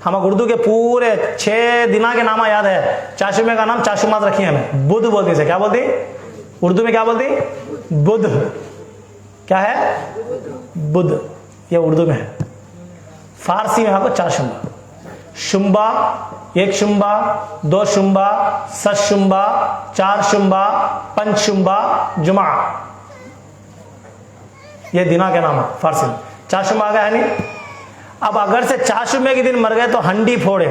हम उर्दू के पूरे 6 दिना के नाम याद है, चाशुमे का नाम चाशुमात रखी है हमें, बुध बोलते हैं। क्या बोलते हैं उर्दू में? क्या बोलते हैं? बुध। क्या है? बुध। ये उर्दू में है। फारसी में आपको चाशुमा, शुम्बा, 1 शुम्बा, 2 शुम्बा, 7 शुम्बा, 4 शुम्बा, 5 शुम्बा, जुमा, ये दिना के नाम है फारसी में। चाशुमा आ गया है नहीं। अब अगर से चाशुमे के दिन मर गए तो हंडी फोड़े,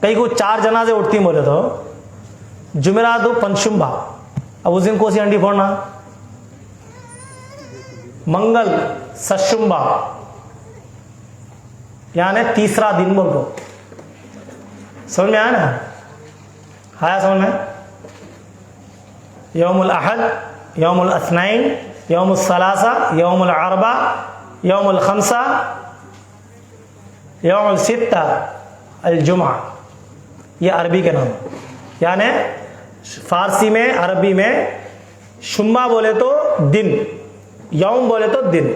कई को 4 जनाजे उठती बोले तो जुमेरात दो पंचुम्बा। अब उस दिन कौन सी हंडी फोड़ना? मंगल सशुम्बा, यानी तीसरा दिन बोल दो। समझ में आया ना? आया समझ में? यौमुल अहद, यौमुल अथनैन, यौमुल सलासा, यौमुल अरबा, यौमुल खमसा, यौमुल सित्ता, अल जुमा, ये अरबी के नाम। यानी फारसी में अरबी में शुम्बा बोले तो दिन, यौम बोले तो दिन।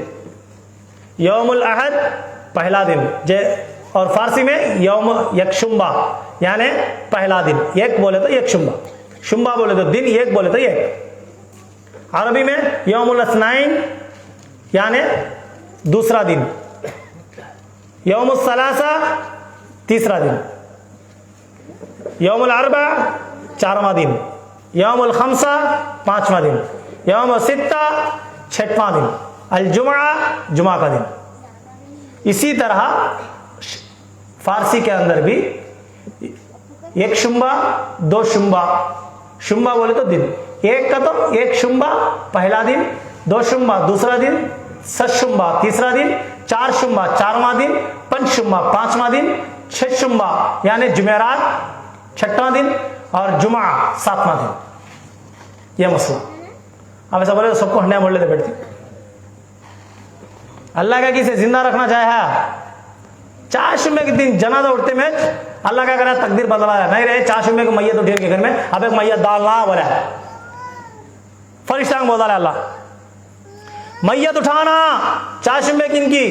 यौमुल अहद पहला दिन और फारसी में यौम यकशुम्बा यानी पहला दिन। एक बोले तो एक शुम्बा, शुम्बा बोले तो दिन, एक बोले तो एक। अरबी में यौमुल अथनाइन यानी दूसरा दिन, यौमुल सलासा तीसरा दिन, यौमुल अरबा 4वां दिन, यौमुल खमसा 5वां दिन, यौमुल सित्ता 6वां दिन, अल जुमा जुमा का दिन। इसी तरह फारसी के अंदर भी 1 शुम्बा, 2 शुम्बा, शुम्बा बोले तो दिन, एक का तो 1 शुम्बा पहला दिन, 2 शुम्बा दूसरा दिन, 7 शुम्बा तीसरा दिन, 4 शुम्बा 4वां दिन, 5 शुम्बा 5वां दिन, 6 शुम्बा यानी जुमेरात 6वां दिन और जुमा 7वां दिन। यह मसला। अब ऐसा बोले तो सबको हंडिया मोड़ लेते बैठती। अल्लाह का किसे जिंदा रखना चाहे है, चाशुमे के दिन जनाजा उठते में अल्लाह का करा तकदीर बदला है। नहीं रहे चाशुमे को मैयत उठे के घर में, अब एक मैयत डालना बोला है, फरिश्ता बोला है अल्लाह मैयत उठाना चाशुमे किनकी,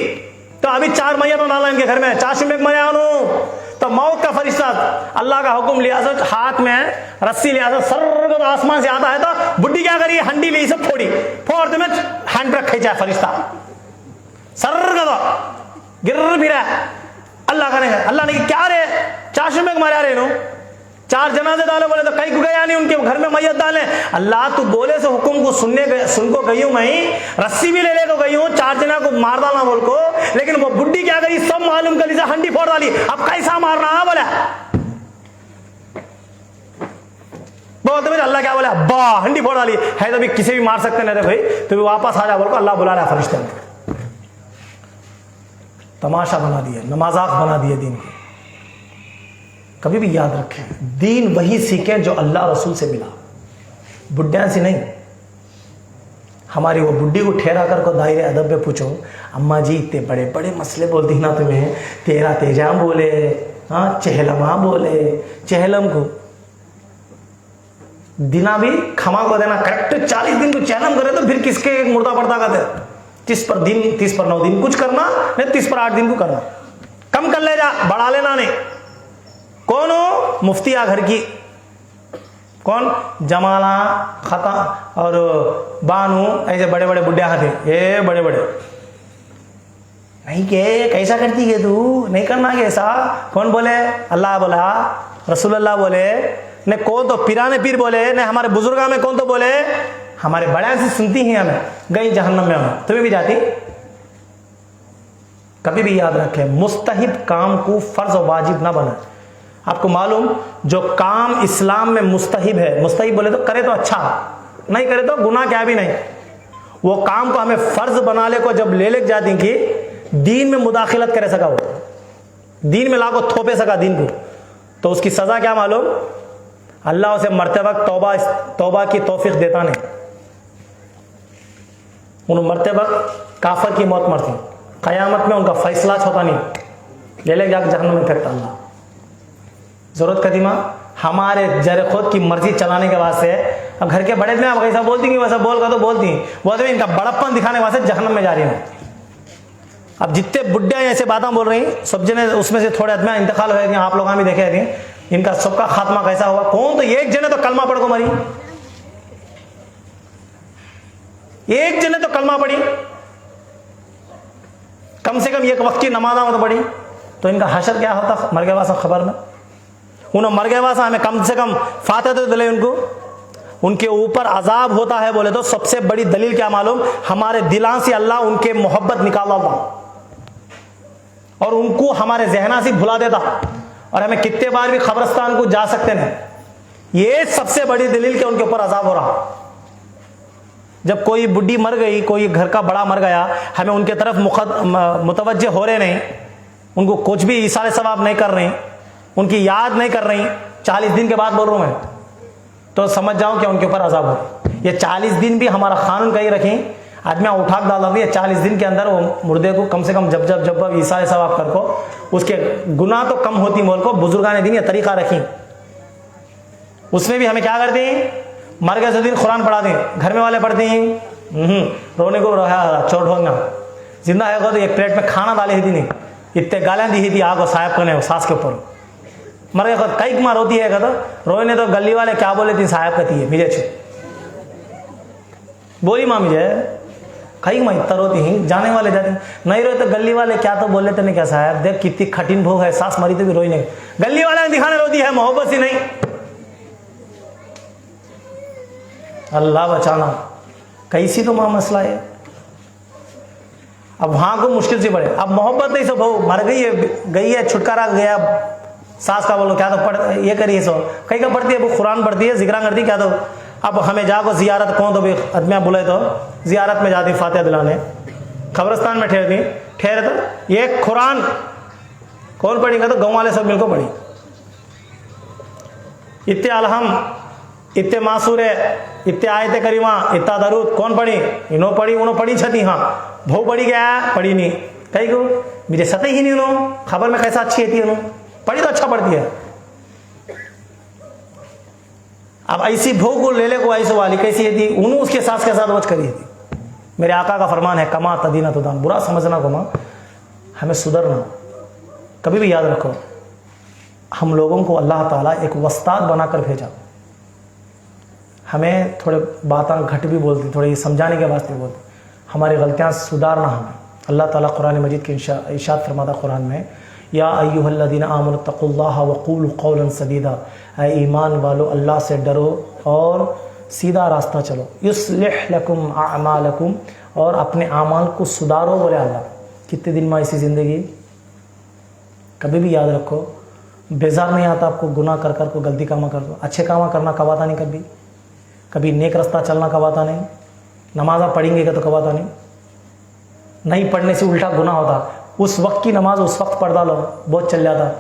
तो अभी 4 मैयत डाला इनके घर में, चाशुमे मरे आनू तो मौत का फरिश्ता अल्लाह का हुक्म लिया, हाथ में रस्सी लिया, सर्वगत आसमान से आता है तो बुढ़ी क्या करी, हंडी ली सब फोड़ते में हैंड ब्रेक खींचा फरिश्ता, सर्वगत गिर फिरा। अल्लाह का नहीं, अल्लाह ने क्या रे चाशुमे को मारा रे नो, 4 जनाजे डाले बोले तो कई को गया नहीं, उनके घर में मैयत डाले। अल्लाह तू बोले से हुक्म को सुन को गई हूं, मैं रस्सी भी ले ले को गई हूं 4 जना को मार डालना बोल को, लेकिन वो बुढ़ी क्या करी सब मालूम करी से हंडी फोड़ डाली। अब कैसा मारना है बोला, बोलते मेरे अल्लाह क्या बोला, बा हंडी फोड़ डाली है तो भी किसी भी मार सकते नहीं थे भाई, तो भी वापस आ जा बोल को अल्लाह बुला रहा है फरिश्ते ने। तमाशा बना दिया, नमाजाक बना दिए दीन के। कभी भी याद रखें, दीन वही सीखें जो अल्लाह रसूल से मिला, बुढ़िया से नहीं। हमारी वो बुढ़ी को ठहरा कर को दायरे अदब में पूछो, अम्मा जी इतने बड़े बड़े मसले बोलती ना तुम्हें, तेरा तेजाम बोले, हाँ चहलमा बोले, चहलम को दिना भी खमा को देना करेक्ट 40 दिन को चहलम करे तो फिर किसके एक मुर्दा पड़ता कहते 30 पर 9 दिन कुछ करना, नहीं 30 पर 8 दिन को करना, कम कर ले जा, बढ़ा लेना नहीं। कौन हो? मुफ्तिया घर की, कौन? जमाला खता और बानू, ऐसे बड़े बड़े बुढ़े हाथे, ये बड़े बड़े नहीं के कैसा करती है तू, नहीं करना के ऐसा। कौन बोले? अल्लाह बोला, रसूलुल्लाह बोले, ने कौन तो पिराने पीर बोले, ने हमारे बुजुर्गा में कौन तो बोले, हमारे बड़े से सुनती हैं हमें, गई जहन्नम में हमें, तुम्हें भी जाती। कभी भी याद रखें, मुस्तहिब काम को फर्ज और वाजिब ना बना। आपको मालूम जो काम इस्लाम में मुस्तहिब है, मुस्तहिब बोले तो करे तो अच्छा, नहीं करे तो गुनाह क्या भी नहीं, वो काम को हमें फर्ज बना ले को जब ले जाती कि दीन में मुदाखिलत करे सका, वो दीन में लाको थोपे सका दीन को, तो उसकी सजा क्या मालूम? अल्लाह उसे मरते वक्त तौबा की तौफीक देता नहीं, उन मरते वक्त काफर की मौत मरती, कयामत में उनका फैसला होता नहीं, ले जाकर जहन्नम में फेंकता अल्लाह। जरूरत कदीमा हमारे जरे खुद की मर्जी चलाने के वास्ते, अब घर के बड़े में आप कैसा बोलती हैं वैसा बोल कर तो बोलती हैं, वो तो इनका बड़प्पन दिखाने वास्ते जहन्नम में जा रही है। अब जितने बुढ़े ऐसे बातें बोल रही सब जने, उसमें से थोड़े आदमी इंतकाल हुए थे, आप लोग भी देखे थे, इनका सबका खात्मा कैसा हुआ। कौन तो एक जने तो कलमा पढ़ को मरी, एक जने तो कलमा पढ़ी, कम से कम एक वक्त की नमाज तो पढ़ी, तो इनका हशर क्या होता मर गया वासा खबर में। उन्होंने मर गया वासा हमें कम से कम फाते तो दिले उनको, उनके ऊपर अजाब होता है बोले तो सबसे बड़ी दलील क्या मालूम? हमारे दिलां से अल्लाह उनके मोहब्बत निकाला था और उनको हमारे जहना से भुला देता, और हमें कितने बार भी कब्रिस्तान को जा सकते नहीं, ये सबसे बड़ी दलील के उनके ऊपर अजाब हो रहा। जब कोई बुढ़ी मर गई, कोई घर का बड़ा मर गया, हमें उनके तरफ मुतवज्जे हो रहे नहीं, उनको कुछ भी इशारे सवाब नहीं कर रहे, उनकी याद नहीं कर रही, 40 दिन के बाद बोल रहा हूं मैं, तो समझ जाओ कि उनके ऊपर अजाब हो। ये 40 दिन भी हमारा कानून कहीं रखें, आदमी उठा डाल रही है, 40 दिन के अंदर वो मुर्दे को कम से कम जब ईसा सवाब कर को उसके गुनाह तो कम होती बोल को बुजुर्गा ने दिन ये तरीका रखी। उसमें भी हमें क्या करते हैं, मर गए तो दिन कुरान पढ़ा दें, घर में वाले पढ़ते हैं, रोने को रोया चोट होगा, जिंदा है तो एक प्लेट में खाना डाले थी नहीं, इतने गालियां दी थी आगो साहब करने सास के ऊपर, मर गए कई मार होती है तो रोने तो गली वाले क्या बोले थी साहब कहती है मुझे बोली माँ मुझे कई माँ इतना रोती हैं, जाने वाले जाते नहीं रोए तो गली वाले क्या तो बोले थे क्या साहब देख कितनी कठिन भोग है, सास मरी तो भी रोई नहीं, गली वाले दिखाने रोती है, मोहब्बत से नहीं। अल्लाह बचाना, कैसी तो माँ मसला है। अब वहां को मुश्किल से पड़े, अब मोहब्बत नहीं, सो बहू मर गई है छुटकारा गया, सास का बोलो क्या तो पढ़ ये करिए, सो कहीं का पढ़ती है वो कुरान पढ़ती है, जिक्रा करती क्या तो। अब हमें जाको जियारत कौन तो भी आदमियाँ बुलाए तो जियारत में जाती, फातिहा दिलाने कब्रिस्तान में ठहरे तो ये कुरान कौन पढ़ेगा, तो गाँव वाले सब मिलकर पढ़ी, इतने अलहम, इतने मासूरे, इतने आयते करीमा, इतना दरूद कौन पढ़ी, इन्हों पढ़ी उन्हों पढ़ी छती, हाँ भो पढ़ी गया पढ़ी नहीं, कहीं को मुझे सतह ही नहीं, उन्हों खबर में कैसा अच्छी होती है, उन्हों पढ़ी तो अच्छा पढ़ती है। अब ऐसी भोग को ले ले को ऐसे वाली कैसी थी, उन्होंने उसके सास के साथ वच करी थी। मेरे आका का फरमान है कमा तदीना तुदान, बुरा समझना को माँ, हमें सुधरना। कभी भी याद रखो, हम लोगों को अल्लाह ताला एक वस्ताद बनाकर भेजा, हमें थोड़े बातें घट भी बोलती, थोड़े समझाने के वास्ते बोलती, हमारी गलतियाँ सुधारना हमें। अल्लाह ताला कुरान मजीद के इरशाद फरमाता कुरान में, या अय्युहल्लज़ीना आमनु तक़ुल्लाह वक़ूलू क़ौलन सदीदा, ऐ ईमान वालो अल्लाह से डरो और सीधा रास्ता चलो, युस्लिह लकुम अअमालकुम, और अपने आमाल को सुधारो। बोले अल्लाह, कितने दिन में ऐसी ज़िंदगी। कभी भी याद रखो, बेजार नहीं आता आपको गुनाह कर कर को गलती कामा कर दो, अच्छे कामा करना कबाता नहीं, कभी नेक रास्ता चलना कबाता नहीं, नमाज़ा पढ़ेंगे का तो कबाता नहीं पढ़ने से उल्टा गुनाह होता। उस वक्त की नमाज उस वक्त पढ़ डालो, बहुत चल जाता,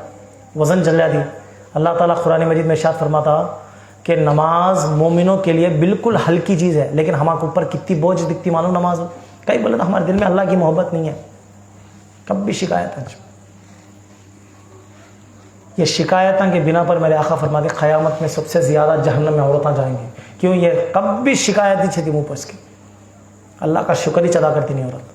वज़न चल जाती। अल्लाह ताला कुरान मजीद में इरशाद फरमाता कि नमाज मोमिनों के लिए बिल्कुल हल्की चीज़ है, लेकिन हमारे ऊपर कितनी बोझ दिखती मालूम नमाज। कई बोले तो हमारे दिल में अल्लाह की मोहब्बत नहीं है, कब भी शिकायत है। ये शिकायतों के बिना पर मेरे आका फरमाते क़यामत में सबसे ज़्यादा जहन्नम में औरतें जाएंगी। क्यों? ये कब भी शिकायत ही छती मुँह पर इसकी, अल्लाह का शुक्र ही अदा करती नहीं औरत।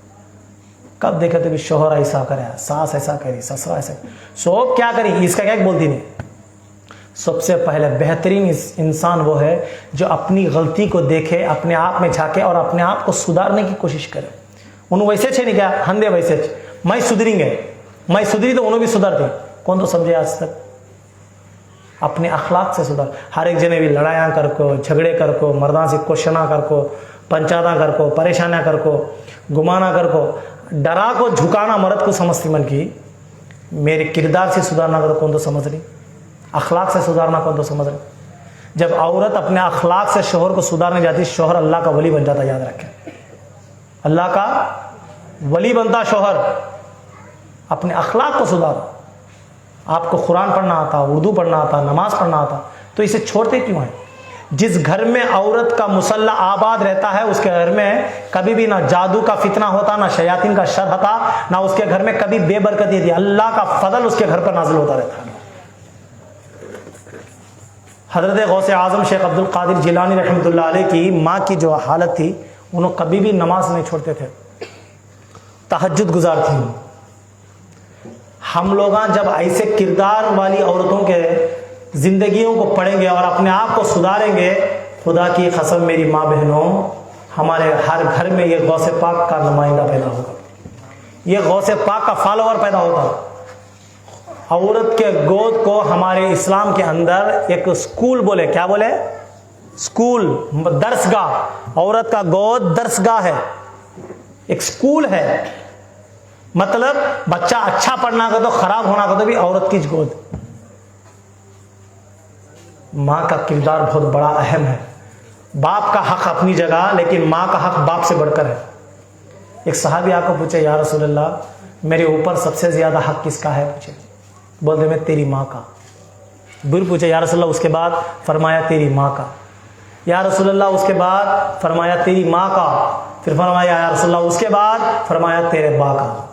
कब देखे तो भी शोहर ऐसा करे, सास ऐसा करी, ससुरा ऐसा, सो क्या करी, इसका क्या बोलती नहीं। सबसे पहले बेहतरीन इंसान वो है जो अपनी गलती को देखे, अपने आप में झाके और अपने आप को सुधारने की कोशिश करे। उन वैसे छे नहीं क्या हंदे वैसे मैं सुधरेंगे, मैं सुधरी तो उन्होंने भी सुधरते। कौन तो समझे आज तक? अपने अखलाक से सुधार। हर एक जने भी लड़ाइयाँ कर को, झगड़े कर को, मर्दा से क्वेश्चना कर को, पंचायत कर को, परेशानियाँ कर को, गुमाना कर को, डरा को झुकाना मर्द को समझती मन की। मेरे किरदार से सुधारना कर कौन तो समझ रही, अखलाक से सुधारना कौन तो समझ रही। जब औरत अपने अखलाक से शोहर को सुधारने जाती, शोहर अल्लाह का वली बन जाता। याद रखें, अल्लाह का वली बनता शोहर। अपने अखलाक को सुधारो। आपको कुरान पढ़ना आता, उर्दू पढ़ना आता, नमाज पढ़ना आता, तो इसे छोड़ते क्यों हैं? जिस घर में औरत का मुसल्ला आबाद रहता है उसके घर में कभी भी ना जादू का फितना होता, ना शयातीन का शर होता, ना उसके घर में कभी बेबरकती थी। अल्लाह का फजल उसके घर पर नाजिल होता रहता है। हजरत गौसे आजम शेख अब्दुल कादिर जिलानी रहमतुल्लाह अलैह की माँ की जो हालत थी, उन्होंने कभी भी नमाज नहीं छोड़ते थे, तहज्जुद गुजार थी। हम लोग जब ऐसे किरदार वाली औरतों के जिंदगियों को पढ़ेंगे और अपने आप को सुधारेंगे, खुदा की कसम मेरी माँ बहनों, हमारे हर घर में ये गौसे पाक का नुमाइंदा पैदा होगा, ये गौसे पाक का फॉलोअर पैदा होगा। औरत के गोद को हमारे इस्लाम के अंदर एक स्कूल बोले, क्या बोले? स्कूल, दर्सगाह। औरत का गोद दर्सगाह है, एक स्कूल है। मतलब बच्चा अच्छा पढ़ना का तो खराब होना का तो भी औरत की गोद। माँ का किरदार बहुत बड़ा अहम है। बाप का हक अपनी जगह, लेकिन माँ का हक बाप से बढ़कर है। एक सहाबी आको पूछे, या रसूल अल्लाह मेरे ऊपर सबसे ज्यादा हक किसका है? पूछे, बोलते मैं तेरी माँ का। फिर पूछे या रसूल अल्लाह उसके बाद? फरमाया तेरी माँ का। या रसूल अल्लाह उसके बाद? फरमाया तेरी माँ का। फिर फरमाया या रसूल अल्लाह उसके बाद? फरमाया तेरे बा का।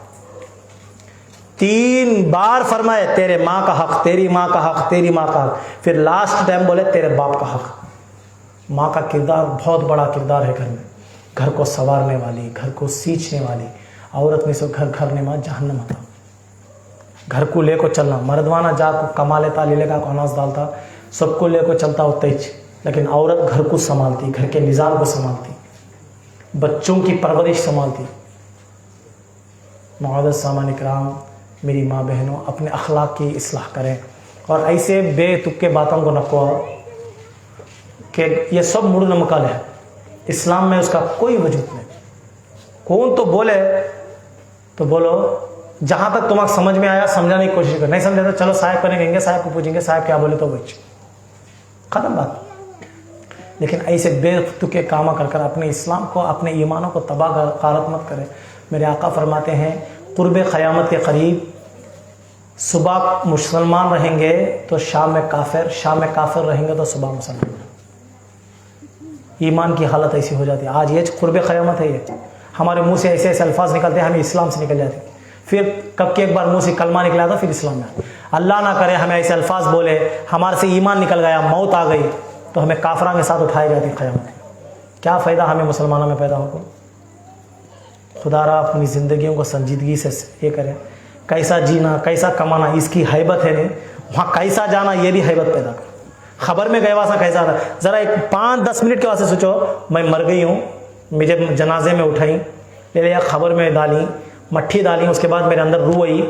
3 बार फरमाए तेरे माँ का हक, तेरी माँ का हक, तेरी माँ का हक। फिर लास्ट टाइम बोले तेरे बाप का हक। माँ का किरदार बहुत बड़ा किरदार है घर में। घर को संवारने वाली, घर को सींचने वाली औरत में से घर ने माँ जहन्नम था। घर को लेको चलना, मर्दवाना जाको कमा लेता, ले लेगा अनाज डालता, सबको लेको चलता हो तेज, लेकिन औरत घर को संभालती, घर के निज़ाम को संभालती, बच्चों की परवरिश संभालती। मुआज़्ज़ज़ सामाने किराम, मेरी माँ बहनों, अपने अखलाक की इस्लाह करें और ऐसे बेतुके बातों को नको कि ये सब मुड़ नमकल है। इस्लाम में उसका कोई वजूद नहीं। कौन तो बोले तो बोलो, जहाँ तक तुम्हें समझ में आया समझाने की कोशिश कर, नहीं समझे तो चलो साहब करेंगे, साहब को पूछेंगे, साहब क्या बोले तो वही खत्म बात। लेकिन ऐसे बेतुके काम कर कर अपने इस्लाम को, अपने ईमानों को तबाह कारत मत करें। मेरे आका फरमाते हैं कुर्ब क़यामत के करीब सुबह मुसलमान रहेंगे तो शाम में काफिर, शाम में काफिर रहेंगे तो सुबह मुसलमान। ईमान की हालत ऐसी हो जाती है। आज ये कुर्ब क़यामत है, ये हमारे मुंह से ऐसे ऐसे अल्फाज निकलते हैं, हमें इस्लाम से निकल जाते, फिर कब के एक बार मुंह से कलमा निकला था फिर इस्लाम में। अल्लाह ना करे हमें ऐसे अल्फाज बोले, हमारे से ईमान निकल गया, मौत आ गई, तो हमें काफरा के साथ उठाई जाती क़यामत। क्या फ़ायदा हमें मुसलमानों में पैदा होकर। खुदारा अपनी ज़िंदगियों को संजीदगी से ये करें, कैसा जीना, कैसा कमाना, इसकी हैबत है नहीं, वहाँ कैसा जाना ये भी हैबत पैदा कर। खबर में गए वासा कैसा था, ज़रा एक 5-10 मिनट के वास्ते सोचो, मैं मर गई हूँ, मुझे जनाजे में उठाई, ले लिया, खबर में डाली, मट्ठी डाली, उसके बाद मेरे अंदर रूह आई,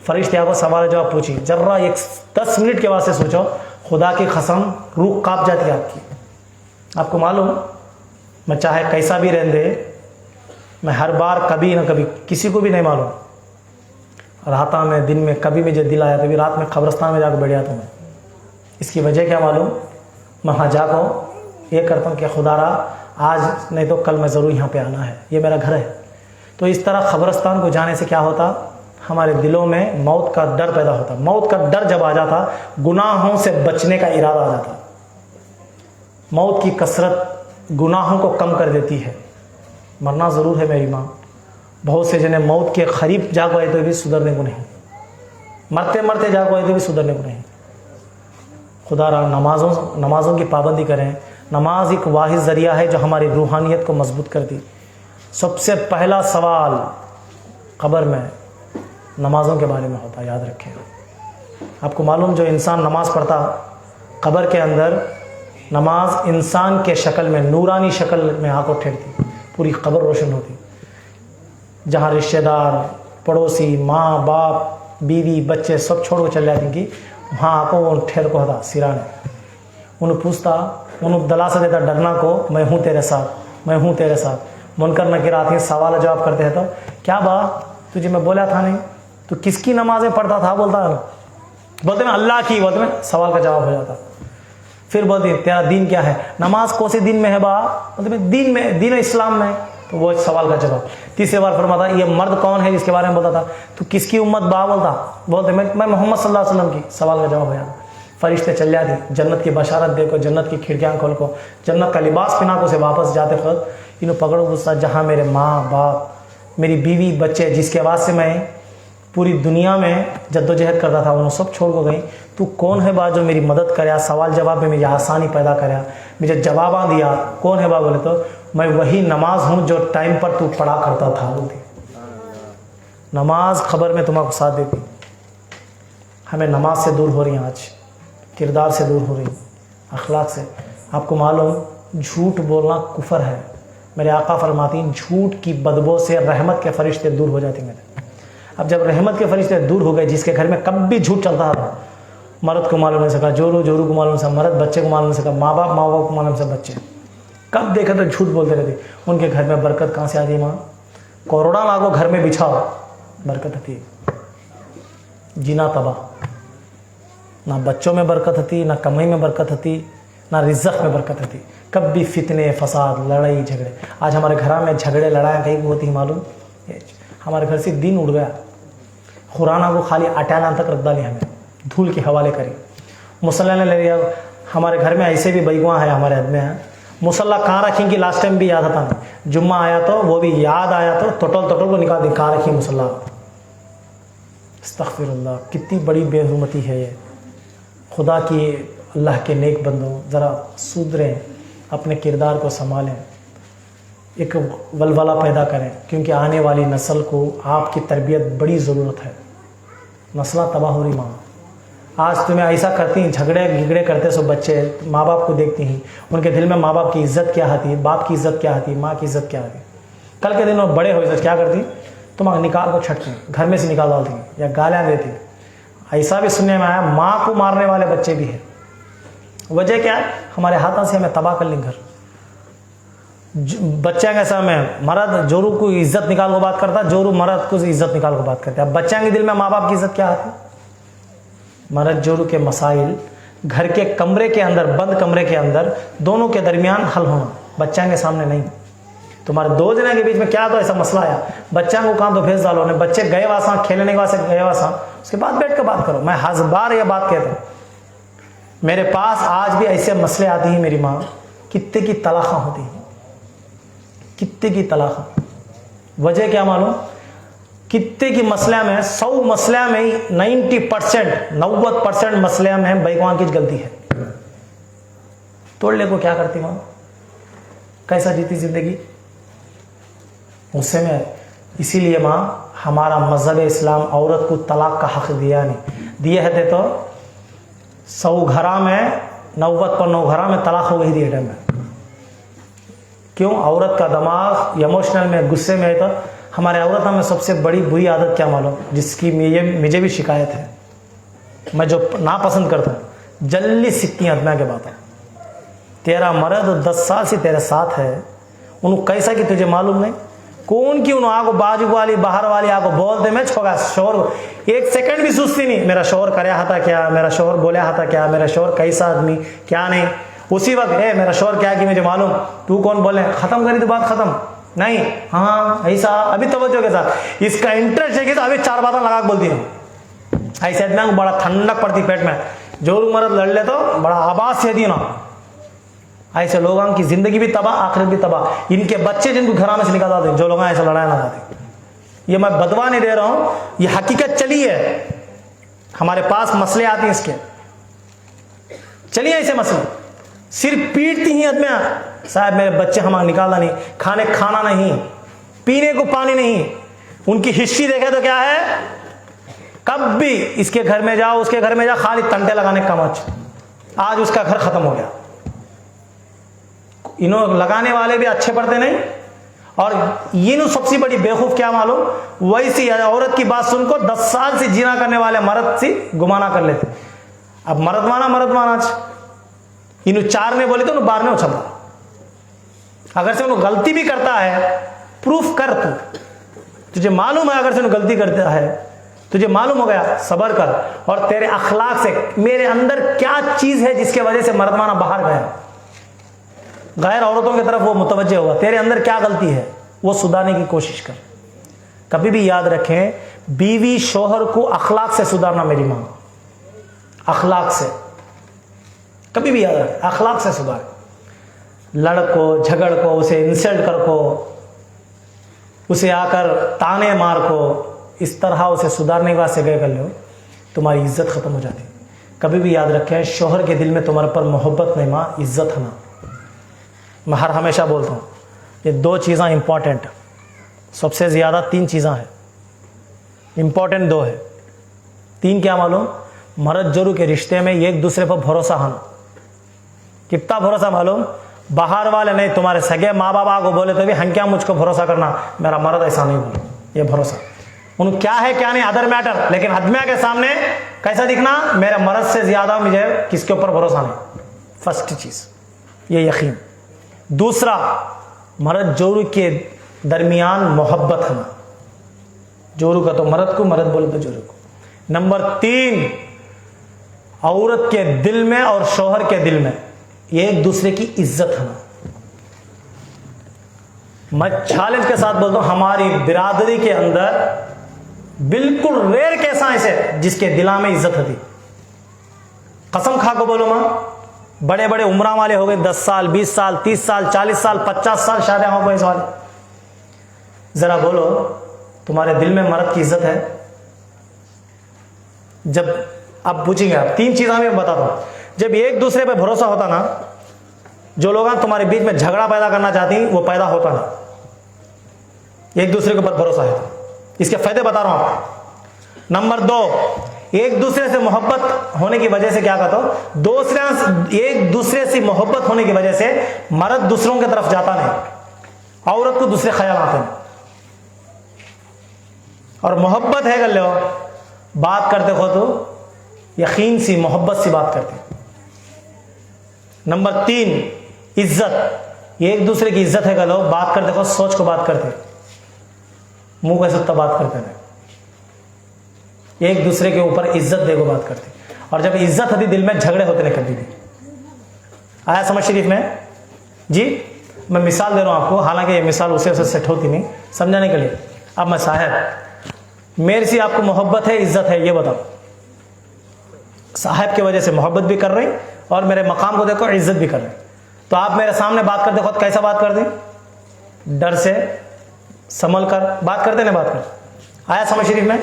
फरिश्ते को सवाल जवाब पूछी, जरा एक 10 मिनट के वास्ते सोचो, खुदा की कसम रूह काँप जाती है आपकी। आपको मालूम, मैं चाहे कैसा भी रहने दे, मैं हर बार कभी ना कभी, किसी को भी नहीं मालूम, रात में दिन में कभी मुझे दिल आया तो भी रात में कब्रिस्तान में जाकर बैठ जाता हूँ मैं। इसकी वजह क्या मालूम, मैं वहाँ जाकर ये करता हूँ कि खुदारा आज नहीं तो कल मैं ज़रूर यहाँ पे आना है, ये मेरा घर है। तो इस तरह कब्रिस्तान को जाने से क्या होता, हमारे दिलों में मौत का डर पैदा होता। मौत का डर जब आ जाता, गुनाहों से बचने का इरादा आ जाता। मौत की कसरत गुनाहों को कम कर देती है। मरना ज़रूर है मेरी माँ, बहुत से जने मौत के करीब जाको आए तो भी सुधरने को नहीं, मरते मरते जाको आए तो भी सुधरने को नहीं। खुदा रा नमाज़ों की पाबंदी करें। नमाज एक वाहिद ज़रिया है जो हमारी रूहानियत को मजबूत कर दी। सबसे पहला सवाल कब्र में नमाज़ों के बारे में होता, याद रखें। आपको मालूम, जो इंसान नमाज़ पढ़ता कब्र के अंदर, नमाज इंसान के शक्ल में, नूरानी शक्ल में आंख ठेरती, पूरी कब्र रोशन होती। जहाँ रिश्तेदार, पड़ोसी, माँ बाप, बीवी, बच्चे सब छोड़ कर चल जाती कि वहाँ आको ठेर को होता सिरा ने। उन्हें पूछता, उन्हें दलासा देता डरना को, मैं हूँ तेरे साथ, मैं हूँ तेरे साथ। मुनकर नकीर आती हैं, सवाल जवाब करते हैं तो क्या बात, तुझे मैं बोला था नहीं, तो किसकी नमाज़ें पढ़ता था? बोलते मैं अल्लाह की, बोलते मैं सवाल का जवाब हो जाता। फिर बोलते तेरा दीन क्या है? नमाज कौन से दिन में है बा? बोलते मैं दीन में, दीन इस्लाम में। तो वो सवाल का जवाब। तीसरी बार फरमाता, ये मर्द कौन है जिसके बारे में बोलता था? तो किसकी उम्मत बा? बोलते मैं मोहम्मद सल्लल्लाहु अलैहि वसल्लम की। सवाल का जवाब हो जाता। फरिश्ते चल जाते, जन्नत की बशारत देखो, जन्नत की खिड़कियाँ खोल को, जन्नत का लिबास पहना को से वापस जाते वक्त इन्हों पकड़ो गुस्सा, जहाँ मेरे माँ बाप, मेरी बीवी, बच्चे, जिसके वास्ते मैं पूरी दुनिया में जद्दोजहद करता था, उन्होंने सब छोड़ को गई। तू कौन है बा जो मेरी मदद करे, सवाल जवाब में मेरी आसानी पैदा करे, मुझे जवाब दिया? कौन है बा? बोले तो मैं वही नमाज हूँ जो टाइम पर तू पढ़ा करता था। बोलती नमाज खबर में तुम्हारा साथ देती। हमें नमाज से दूर हो रही हैं, आज किरदार से दूर हो रही, अखलाक से। आपको मालूम, झूठ बोलना कुफर है। मेरे आका फरमाती हैं, झूठ की बदबू से रहमत के फरिश्ते दूर हो जाते मेरे। अब जब रहमत के फरिश्ते दूर हो गए, जिसके घर में कभी झूठ चलता था, मर्द को मालूम नहीं सका, जोरू को मालूम नहीं सका, मर्द बच्चे को मालूम नहीं सका, माँ बाप को मालूम से बच्चे कब देखा तो झूठ बोलते रहते। उनके घर में बरकत कहाँ से आती? माँ कोरोना लागो घर में बिछाओ, बरकत आती है। जीना तबाह, ना बच्चों में बरकत होती, ना कमाई में बरकत होती, ना रिज़्क़ में बरकत होती। कभी फितने, फसाद, लड़ाई झगड़े। आज हमारे घर में झगड़े लड़ाई कहीं होती है मालूम? हमारे घर से दिन उड़ गया। खुराना को खाली अटालान तक रख डाली, हमें धूल के हवाले करी। मुसल्ला ने ले लिया। हमारे घर में ऐसे भी बैगुआ है, हमारे हद में है। मुसल्ला कहाँ रखेंगी लास्ट टाइम भी याद था नहीं। जुम्मा आया तो वो भी याद आया तो टोटल को निकाल दी, कहाँ रखी मुसल्ला। अस्तग़फिरुल्लाह, कितनी बड़ी बेहुरमती है ये। खुदा की, अल्लाह के नेक बंदों, ज़रा सुधरें, अपने किरदार को संभालें, एक वलवला पैदा करें, क्योंकि आने वाली नस्ल को आपकी तरबियत बड़ी ज़रूरत है। नस्ल तबाह हो रही। माँ आज तुम्हें ऐसा करती हैं, झगड़े गिगड़े करते सो बच्चे माँ बाप को देखती हैं, उनके दिल में माँ बाप की इज़्ज़त क्या आती, बाप की इज़्ज़त क्या आती, माँ की इज़्ज़त क्या आती। कल के दिन वो बड़े हो क्या करती? तुम्हारा निकाल को छटती, घर में से निकाल डालती या गालियाँ देती। ऐसा भी सुनने में आया, माँ को मारने वाले बच्चे भी हैं। वजह क्या है? हमारे हाथों से हमें तबाह कर लें घर। बच्चा के सामने मर्द जोरू को इज्जत निकाल को बात करता, जोरू मर्द को इज्जत निकाल को बात करता है। बच्चा के दिल में माँ बाप की इज्जत क्या आती? मर्द जोरू के मसाइल घर के कमरे के अंदर, बंद कमरे के अंदर, दोनों के दरमियान हल होना, बच्चा के सामने नहीं। तुम्हारे दो जने के बीच में क्या तो ऐसा मसला आया, बच्चा को कहाँ तो भेज डालो ने, बच्चे गए वासा खेलने के वास्ते गए वासा, उसके बाद बैठ कर बात करो। मैं हज़ बार ये बात कहता हूँ, मेरे पास आज भी ऐसे मसले आते हैं मेरी माँ, कितने की तलाक़ा होती है, कितने की तलाक़ा। वजह क्या मालूम? कितने की मसले में 100 मसले में 90% मसले में बैगवान की गलती है। तोड़ ले को क्या करती माँ, कैसा जीती जिंदगी उससे में। इसीलिए माँ, हमारा मज़हब इस्लाम औरत को तलाक का हक़ दिया नहीं। दिए है तो 100 घरा में 90 घरा में तलाक हो गई थी टाइम में। क्यों? औरत का दिमाग इमोशनल में, गुस्से में है। तो हमारे औरत में सबसे बड़ी बुरी आदत क्या मालूम, जिसकी मुझे भी शिकायत है, मैं जो ना पसंद करता हूँ, जल्दी सीखती हैं आदमी के बात है। तेरा मर्द 10 साल से तेरे साथ है, उन्होंने कैसा कि तुझे मालूम नहीं, कौन की उन्होंने आगो बाजू वाली बाहर वाली आगो बोलते मैं छोगा शोर, एक सेकंड भी सोचती नहीं मेरा शोर कराया था क्या, मेरा शोर बोला था क्या, मेरा शोर कैसा आदमी क्या नहीं। उसी वक्त मेरा शोर क्या कि मुझे मालूम, तू कौन बोले, खत्म करी तो बात खत्म नहीं। हाँ ऐसा अभी तवज्जो के साथ, इसका इंटरेस्ट है कि तो अभी 4 बातें लगा के बोलती हूँ। ऐसे आदमी को बड़ा ठंडक पड़ती पेट में, जोर मर्द लड़ ले तो बड़ा आवाज से दी ना, ऐसे लोगों की जिंदगी भी तबाह, आखिरत भी तबाह। इनके बच्चे जिनको घराने से निकाल दें, जो लोग ऐसे लड़ाई ना जाते। ये मैं बदवा नहीं दे रहा हूं, ये हकीकत चली है। हमारे पास मसले आते हैं इसके, चलिए ऐसे मसले सिर्फ पीटती ही आदमियां, साहब मेरे बच्चे हमारा निकाला नहीं, खाने खाना नहीं, पीने को पानी नहीं। उनकी हिस्ट्री देखे तो क्या है, कब भी इसके घर में जाओ उसके घर में जाओ, खाली तंटे लगाने का मच। आज उसका घर खत्म हो गया। इन्होंने लगाने वाले भी अच्छे पड़ते नहीं, और ये सबसे बड़ी बेवकूफ क्या मालूम, वैसी औरत की बात सुनको 10 साल से जीना करने वाले मर्द से गुमाना कर लेते। अब मर्द माना इन 4 ने बोले तो बाहर में उछलता। अगर से उन्हें गलती भी करता है, प्रूफ कर तुझे मालूम है, अगर से उन्हें गलती करता है तुझे मालूम हो गया, सबर कर। और तेरे अखलाक से मेरे अंदर क्या चीज है जिसके वजह से मर्दमाना बाहर गया, गैर औरतों की तरफ वो मुतवज्जे होगा, तेरे अंदर क्या गलती है वो सुधारने की कोशिश कर। कभी भी याद रखें, बीवी शोहर को अखलाक से सुधारना मेरी मां, अखलाक से कभी भी याद रखें, अखलाक से सुधार। लड़को झगड़ को, उसे इंसल्ट कर को, उसे आकर ताने मार को, इस तरह उसे सुधारने के वास्ते गए कर लो, तुम्हारी इज्जत खत्म हो जाती। कभी भी याद रखें, शोहर के दिल में तुम्हारे पर मोहब्बत नहीं मां, इज्जत है ना। मैं हमेशा बोलता हूँ ये 2 चीज़ें इंपॉर्टेंट, सबसे ज़्यादा 3 चीज़ें हैं इंपॉर्टेंट, 2 है। 3 क्या मालूम, मर्द जोरू के रिश्ते में एक दूसरे पर भरोसा होना। कितना भरोसा मालूम, बाहर वाले नहीं, तुम्हारे सगे माँ बाबा को बोले तो भी हम क्या मुझको भरोसा करना, मेरा मर्द ऐसा नहीं बोले, ये भरोसा। उन क्या है क्या नहीं अदर मैटर, लेकिन आदमिया के सामने कैसा दिखना, मेरे मर्द से ज्यादा मुझे किसके ऊपर भरोसा नहीं। फर्स्ट चीज ये यकीन। दूसरा, मर्द जोरू के दरमियान मोहब्बत होना, जोरू का तो मर्द को, मर्द बोले तो जोरू को। नंबर 3, औरत के दिल में और शौहर के दिल में एक दूसरे की इज्जत होना। मैं चैलेंज के साथ बोलता हूं, हमारी बिरादरी के अंदर बिल्कुल रेयर केस ऐसे जिसके दिला में इज्जत होती। कसम खा को बोलो मां, बड़े बड़े उम्रा वाले हो गए, 10 साल 20 साल 30 साल 40 साल 50 साल शादियां हो गई इस वाले, जरा बोलो तुम्हारे दिल में मर्द की इज्जत है? जब आप पूछेंगे, आप 3 चीजें मैं बताता हूं। जब एक दूसरे पे भरोसा होता ना, जो लोग तुम्हारे बीच में झगड़ा पैदा करना चाहती वो पैदा होता ना। एक दूसरे के ऊपर भरोसा है, इसके फायदे बता रहा हूं आपको। नंबर 2, एक दूसरे से मोहब्बत होने की वजह से क्या कहता हूं, एक दूसरे से मोहब्बत होने की वजह से मर्द दूसरों की तरफ जाता नहीं, औरत को दूसरे ख्याल आते हैं। और मोहब्बत है कर लो, बात करते हो तो यकीन सी मोहब्बत से बात करते। नंबर 3, इज्जत। एक दूसरे की इज्जत है कर लो, बात करते हो सोच को बात करते, मुंह का सत्ता बात करते नहीं, एक दूसरे के ऊपर इज्जत देखो बात करते। और जब इज्जत होती दिल में, झगड़े होते नहीं कभी भी। आया समझ शरीफ में जी? मैं मिसाल दे रहा हूं आपको, हालांकि ये मिसाल उसे सेट होती नहीं, समझाने के लिए। अब मैं साहब, मेरे से आपको मोहब्बत है, इज्जत है, ये बताओ। साहब की वजह से मोहब्बत भी कर रही और मेरे मकाम को देखो इज्जत भी कर रही, तो आप मेरे सामने बात करते खुद कैसा बात करते, डर से संभल कर बात करते ना, बात कर। आया समझ शरीफ में?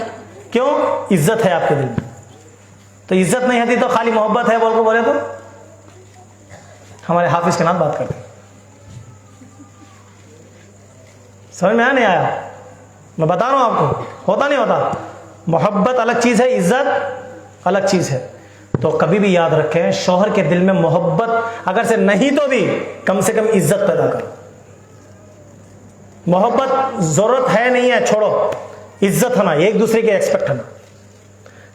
क्यों? इज्जत है आपके दिल में। तो इज्जत नहीं होती तो खाली मोहब्बत है बोल को बोले तो हमारे हाफिज के नाम बात करते। समझ में आया नहीं आया? मैं बता रहा हूं आपको, होता नहीं होता। मोहब्बत अलग चीज है, इज्जत अलग चीज है। तो कभी भी याद रखें, शौहर के दिल में मोहब्बत अगर से नहीं तो भी कम से कम इज्जत पैदा करो। मोहब्बत जरूरत है नहीं है, छोड़ो, इज्जत होना, एक दूसरे के एक्सपेक्ट होना।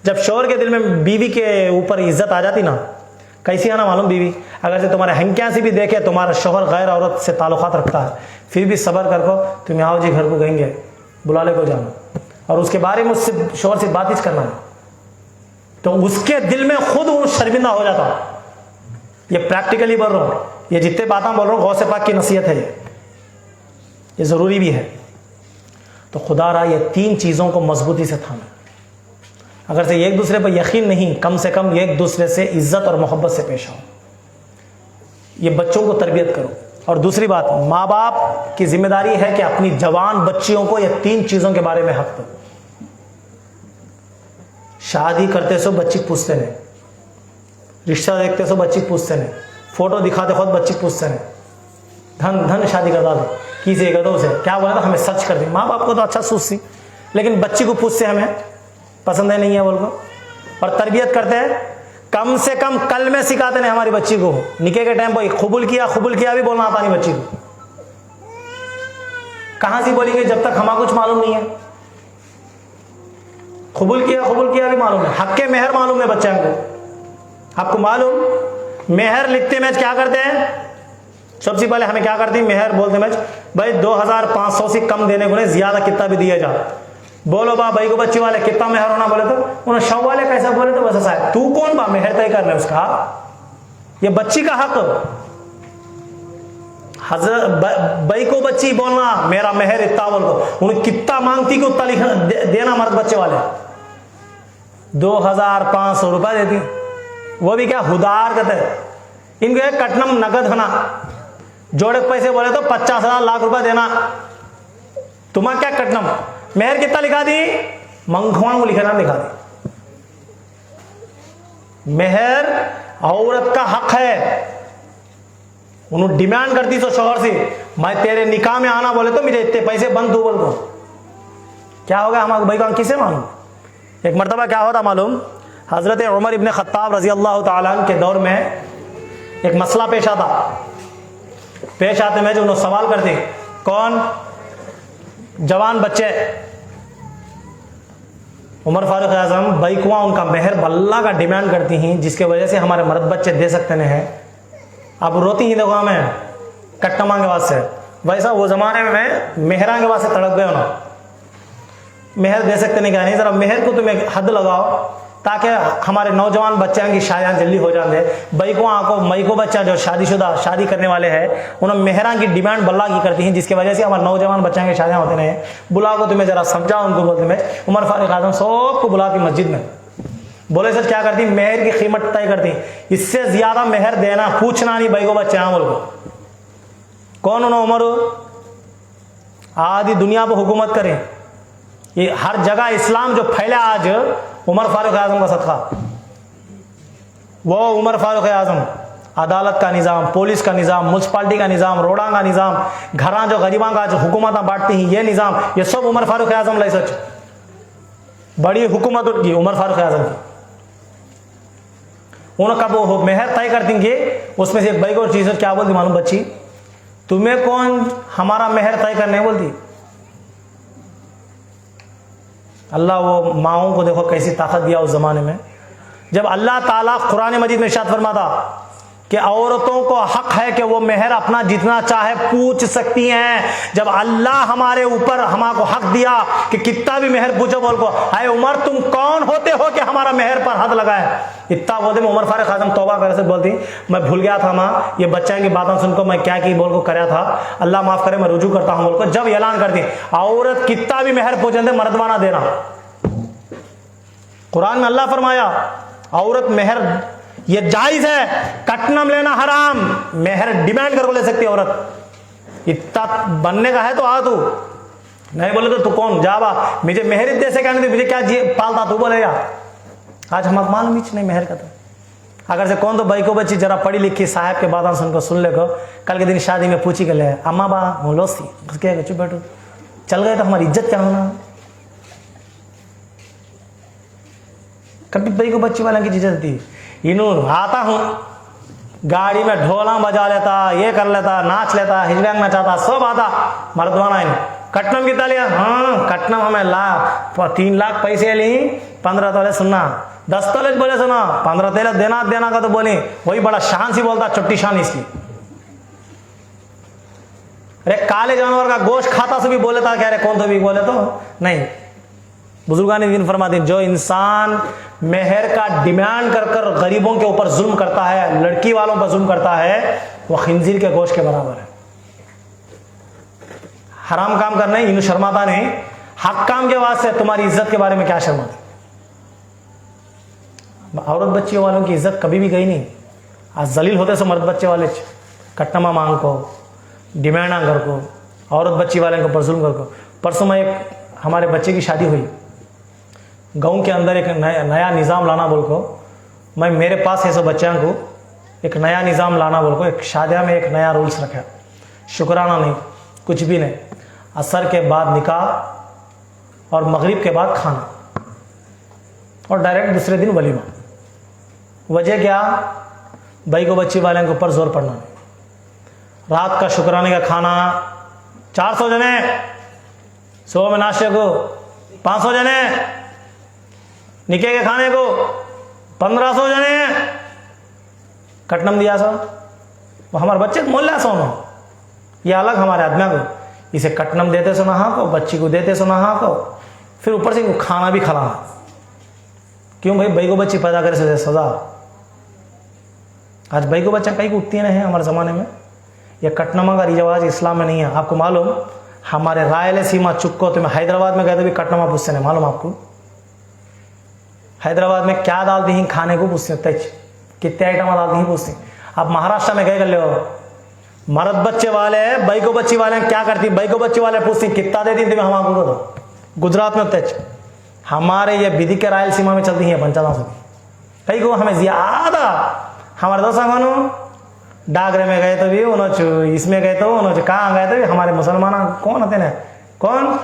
जब शौहर के दिल में बीवी के ऊपर इज्जत आ जाती ना, कैसी है ना मालूम, बीवी अगर से तुम्हारे हंकिया से भी देखे तुम्हारा शौहर गैर औरत से ताल्लुकात रखता है, फिर भी सबर कर को, तुम आओ जी घर को गएंगे, बुला ले को जाना, और उसके बारे में उससे शौहर से बात ही करना है, तो उसके दिल में खुद वो शर्मिंदा हो जाता। ये प्रैक्टिकली बोल रहा हूं, ये जितने बातें बोल रहा हूं गौसे पाक की नसीहत है, ये जरूरी भी है। तो खुदा रहा ये 3 चीजों को मजबूती से थामे। अगर से एक दूसरे पर यकीन नहीं, कम से कम एक दूसरे से इज्जत और मोहब्बत से पेश आओ। ये बच्चों को तरबियत करो। और दूसरी बात, माँ बाप की जिम्मेदारी है कि अपनी जवान बच्चियों को ये 3 चीजों के बारे में हक दो। शादी करते सो बच्ची पूछते नहीं, रिश्ता देखते सो बच्ची पूछते नहीं, फोटो दिखाते खुद बच्ची पूछते नहीं, धन शादी करता दो किसी गदों से, क्या बोला था हमें सच कर दी। माँ बाप को तो अच्छा सूझती, लेकिन बच्ची को पूछते हमें पसंद है नहीं है बोल को। और तरबियत करते हैं, कम से कम कल में सिखाते नहीं हमारी बच्ची को। निके के टाइम पर खुबुल किया भी बोलना आता नहीं बच्ची को। कहां से बोलेंगे जब तक हमारा कुछ मालूम नहीं है। खुबुल किया भी मालूम है, हक के मेहर मालूम है बच्चों को। आपको मालूम मेहर लिखते में क्या करते हैं? सबसे पहले हमें क्या करती है मेहर बोलते में, भाई 2500 से कम देने को नहीं, ज्यादा कितना भी दिया जा। बोलो बा भाई को बच्ची वाले कितना मेहर होना बोले तो उन्हें शव वाले कैसा बोले तो वैसा साहब तू कौन बा मेहर तय करना उसका, ये बच्ची का हक। भाई को बच्ची बोलना मेरा मेहर इतना बोल को, उन्हें कितना मांगती को उतना लिखना देना मर्द बच्चे वाले 2500 रुपए देती, वो भी क्या हुदार कहते। इनके कटनम नगद होना, जोड़े पैसे बोले तो 50,000 लाख रुपए देना। तुम्हारा क्या कटनम मेहर कितना लिखा दी? मंगवांग को लिखना लिखा दी। मेहर औरत का हक है, उन्होंने डिमांड करती तो शौहर से मैं तेरे निकाह में आना बोले तो मेरे इतने पैसे बंद दो बोल को, क्या होगा हमारे भाई का किसे मालूम। एक मरतबा क्या होता मालूम, हजरत उमर इब्न खत्ताब रजी अल्लाह ताला अन्हु के दौर में एक मसला पेश आते में जो उन्होंने सवाल करते, कौन? जवान बच्चे। उमर फारूक आजम बैकुआ उनका मेहर बल्ला का डिमांड करती हैं, जिसके वजह से हमारे मर्द बच्चे दे सकते नहीं हैं। अब रोती ही देखो हमें कट्टमा के वास्ते, वैसा वो जमाने में मेहरा के वास्ते तड़प गए ना, मेहर दे सकते नहीं, क्या नहीं। जरा मेहर को तुम्हें हद लगाओ ताकि हमारे नौजवान बच्चों की शादियां जल्दी हो जाते। मई को बच्चा जो शादी करने वाले हैं उन्हें मेहरा की डिमांड बल्ला की करती हैं, जिसकी वजह से हमारे नौजवान बच्चों की शादियां होते नहीं। बुला को तुम्हें जरा समझाओ उनको बोलते में। उमर फारूक आजम सबको बुलाती मस्जिद में, बोले सर क्या करती, मेहर की कीमत तय करती, इससे ज्यादा मेहर देना पूछना नहीं भाई को बच्चे बोल को। कौन उन्होंने उमर आदि दुनिया पर हुकूमत करें, ये हर जगह इस्लाम जो फैला आज उमर फारूक आजम का सदका। वो उमर फारूक आजम अदालत का निज़ाम, पुलिस का निज़ाम, म्यूनसिपालिटी का निज़ाम, रोडा का निज़ाम, घरा जो गरीबा का जो हुकूमत बांटती हैं ये निज़ाम, ये सब उमर फारूक आजम लाई सच बड़ी हुकूमत उनकी उमर फारूक आजम की। उन्होंने कब वो मेहर तय कर देंगे, उसमें से एक भाई को चीज क्या बोलती मालूम, बच्ची तुम्हें कौन हमारा मेहर तय करने बोलती। अल्लाह वो माओं को देखो कैसी ताकत दिया उस जमाने में, जब अल्लाह ताला कुरान मजीद में इरशाद फरमाता कि औरतों को हक है कि वो मेहर अपना जितना चाहे पूछ सकती हैं। जब अल्लाह हमारे ऊपर हमारे हक दिया कि कितना भी मेहर पूछो बोल को, आए उमर तुम कौन होते हो कि हमारा मेहर पर हद लगाए। इतना बोलते में उमर फारूक आजम तौबा कर से बोलती, मैं भूल गया था माँ, ये बच्चा की बातें सुनकर मैं क्या की बोल को कराया था, अल्लाह माफ करे मैं रुजू करता हूँ बोल को। जब ऐलान कर दी औरत कितना भी मेहर पूछे मर्दवाना देना, कुरान में अल्लाह फरमाया औरत मेहर ये जायज है, कटनम लेना हराम, मेहर डिमांड करके ले सकती है औरत। इतना बनने का है तो आ तू, नहीं बोले तो तू कौन जावा, मुझे मेहर दे से कहने मुझे क्या पालता तू बोलेगा। आज हम मालूम ही नहीं मेहर का तो। अगर से कौन तो भाई को बच्ची जरा पढ़ी लिखी साहब के बात सुनकर सुन ले को, कल के दिन शादी में पूछी के ले अम्मा बा लोसी उसके चुप बैठो, चल गए तो हमारी इज्जत क्या होना। कभी भाई को बच्ची वाला की इज्जत दी, इनू आता हूँ गाड़ी में ढोला बजा लेता, ये कर लेता, नाच लेता, हिजड़ांग नचाता, सब आता मर्दवाना इन। कटनम कितना लिया? हाँ कटनम हमें 3 लाख पैसे ली, 15 तोले सुनना, 10 तोले बोले सुना, 15 तोले देना का तो बोली, वही बड़ा शान सी बोलता, चुट्टी शान इसकी। अरे काले जानवर का गोश्त खाता से भी बोले था क्या? अरे कौन तो भी बोले तो नहीं। बुजुर्गान ने दिन फरमा दी, जो इंसान मेहर का डिमांड कर कर गरीबों के ऊपर जुल्म करता है, लड़की वालों पर जुल्म करता है, वह खिंजीर के गोश्त के बराबर है। हराम काम करने इन शर्माता नहीं, हक काम के वास्ते तुम्हारी इज्जत के बारे में क्या शर्माती। औरत बच्चियों वालों की इज्जत कभी भी गई नहीं। आज जलील होते सो मर्द बच्चे वाले कट्टमा मांग को, डिमांडा घर को, औरत बच्ची वाले को परसुम घर को। परसों में एक हमारे बच्चे की शादी हुई, गाँव के अंदर एक नया निज़ाम लाना बोल को, मैं मेरे पास है सब बच्चों को एक नया निज़ाम लाना बोल को, एक शादियाँ में एक नया रूल्स रखा, शुक्राना नहीं, कुछ भी नहीं, असर के बाद निकाह और मगरिब के बाद खाना और डायरेक्ट दूसरे दिन वलीमा। वजह क्या? भाई को बच्ची वाले के ऊपर जोर पड़ना नहीं। रात का शुक्राने का खाना 400 जने, सुबह में नाश्ते को 500 जने, निके के खाने को 1500 जने, कटनम दिया सो वो हमारे बच्चे को मोल सोनो, ये अलग हमारे आदमियों को इसे कटनम देते सो नहा को, बच्ची को देते सो नहा को, फिर ऊपर से खाना भी खिलाना। क्यों भाई? भाई को बच्ची पैदा करे से सजा। आज भाई को बच्चा कहीं को उठती नहीं है हमारे ज़माने में। यह कटनमा का रिवाज इस्लाम में नहीं है। आपको मालूम, हमारे रायलसीमा चुक्को तो मैं हैदराबाद में गए तो भी कटनमा पूछते नहीं, मालूम आपको? हैदराबाद में क्या डालती हैं खाने को पूछते, कितने आइटम डालती हैं पूछते। आप महाराष्ट्र में गए कर ले हो, मर्द बच्चे वाले भाई को बच्ची वाले क्या करती, भाई को बच्ची वाले पूछती कितना देती थी, हम आपको दो। गुजरात में तेज हमारे ये विधि के रायलसीमा में चलती हैं पंचायतों से, कई को हमें ज्यादा हमारे दोस्त डागरे में गए तो भी उन्होंने, इसमें गए तो उन्होंने, कहाँ गए तो भी हमारे मुसलमान कौन होते ना, कौन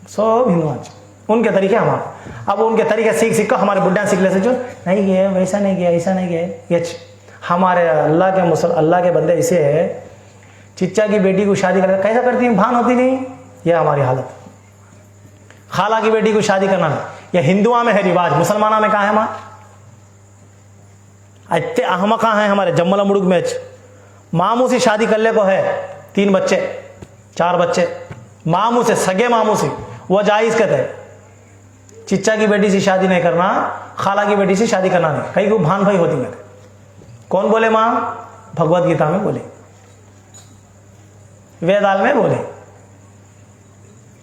सब हिंदू आज उनके तरीके हमारे। अब उनके तरीके सीख कर हमारे बुढ़िया सीख ले से जो नहीं गए, वैसा नहीं गया, ऐसा नहीं गए। ये हमारे अल्लाह के बंदे ऐसे है, चिच्चा की बेटी को शादी कर कैसा करती हैं, भान होती नहीं। यह हमारी हालत। खाला की बेटी को शादी करना नहीं, यह हिंदुआ में है रिवाज, मुसलमाना में कहाँ है? माँ इतने अहम कहाँ है हमारे जम्मला मुड़ुक में। मामू से शादी कर ले को है 3 बच्चे 4 बच्चे, मामू से, सगे मामू से, वो जायज़ कहते हैं। चिच्चा की बेटी से शादी नहीं करना, खाला की बेटी से शादी करना नहीं। कई को भान भाई होती मेरे। कौन बोले? माँ भगवत गीता में बोले, वेदाल में बोले,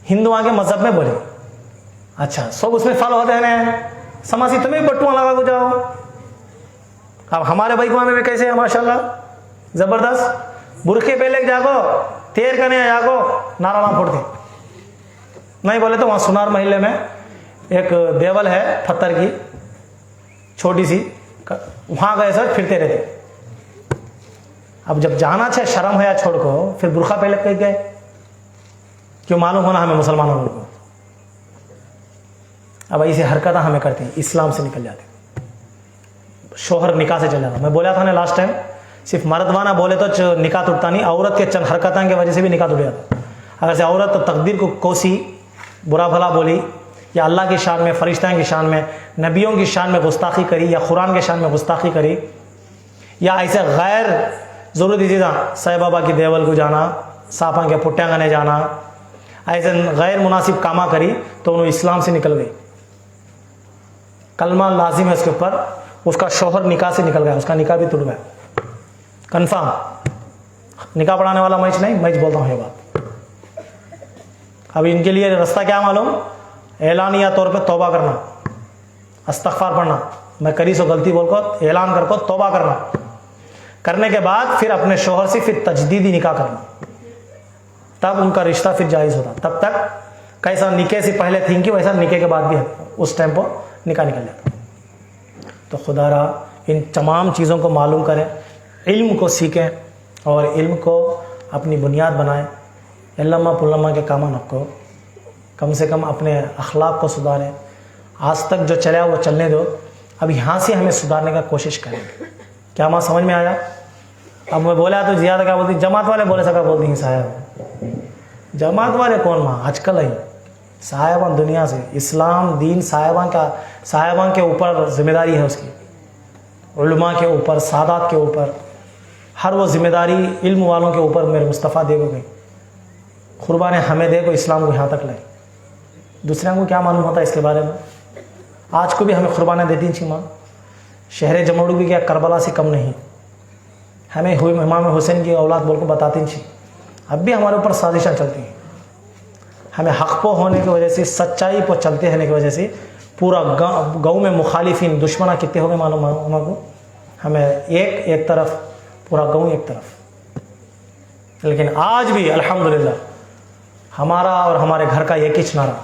हिंदुओं के मजहब में बोले। अच्छा, सब उसमें फल होते हैं, समासी तुम्हें बटुआ लगा को जाओ। अब हमारे भाई में भी कैसे है माशाल्लाह, जबरदस्त। बुरखे पहले जागो, तेर करने जागो, नारा ना फोड़ते नहीं बोले तो वहां सुनार महल्ले में एक देवल है पत्थर की छोटी सी, वहां गए सर फिरते रहते। अब जब जाना चाहे शर्म है या छोड़ को, फिर बुरखा पहले कह गए, क्यों? मालूम होना हमें मुसलमानों को। अब ऐसी हरकतें हमें करते हैं, इस्लाम से निकल जाते, शोहर निकाह से चल जाता। मैं बोला था ना लास्ट टाइम, सिर्फ मर्दवाना बोले तो निकाह टूटता नहीं, औरत के चंद हरकतों की वजह से भी निकाह टूट जाता। अगर से औरत तो तकदीर को कोसी, बुरा भला बोली, या अल्लाह की शान में, फरिश्तों की शान में, नबियों की शान में गुस्ताखी करी, या कुरान के शान में गुस्ताखी करी, या ऐसे गैर ज़रूरी चीज़ें, साईं बाबा की देवल को जाना, सापा के पुट्टियाँ गाने जाना, ऐसे गैर मुनासिब कामा करी, तो उन्होंने इस्लाम से निकल गई। कलमा लाजिम है उसके ऊपर, उसका शोहर निकाह से निकल गया, उसका निकाह भी टूट गया कन्फर्म। निकाह पढ़ाने वाला मैच नहीं, मैच बोलता हूँ ये बात। अब इनके लिए रास्ता क्या मालूम? ऐलानिया तौर पे तौबा करना, इस्तग़फ़ार पढ़ना, मैं करी सो गलती बोल को ऐलान कर को तौबा करना, करने के बाद फिर अपने शोहर से फिर तजदीदी निकाह करना, तब उनका रिश्ता फिर जायज़ होता। तब तक कैसा निके से पहले थी कि वैसा निके के बाद भी है, उस टाइम पर निकाह निकल जाता। तो खुदारा इन तमाम चीज़ों को मालूम करें, इल्म को सीखें और इल्म को अपनी बुनियाद बनाएं। इल्मा पुल्लमा के काम को कम से कम अपने अखलाक को सुधारें। आज तक जो चला वो चलने दो, अब यहाँ से हमें सुधारने का कोशिश करें। क्या माँ समझ में आया? अब मैं बोला तो ज़्यादा क्या बोलती, जमात वाले बोले सका बोलती हैं साहब। जमात वाले कौन माँ? आजकल ही साहिबान दुनिया से, इस्लाम दीन साहिबान के ऊपर जिम्मेदारी है उसकी, उलमा के ऊपर, सादात के ऊपर, हर वो जिम्मेदारी इल्म वालों के ऊपर मेरे मुस्तफ़ा दे को गई। कुर्बान हमें दे को इस्लाम को यहाँ तक लाए। दूसरे को क्या मालूम होता है इसके बारे में? आज को भी हमें कुर्बानें देती थी माँ। शहर जमोड़ू भी क्या करबला से कम नहीं, हमें इमाम हुसैन की औलाद बोल को बताती थी। अब भी हमारे ऊपर साजिशें चलती हैं। हमें हक़ पो होने की वजह से, सच्चाई पर चलते रहने की वजह से पूरा गाँव में मुखालिफिन दुश्मना कितने हो गए मालूम हमको। हमें एक तरफ पूरा गांव एक तरफ। लेकिन आज भी अल्हम्दुलिल्लाह हमारा और हमारे घर का एक ही नारा,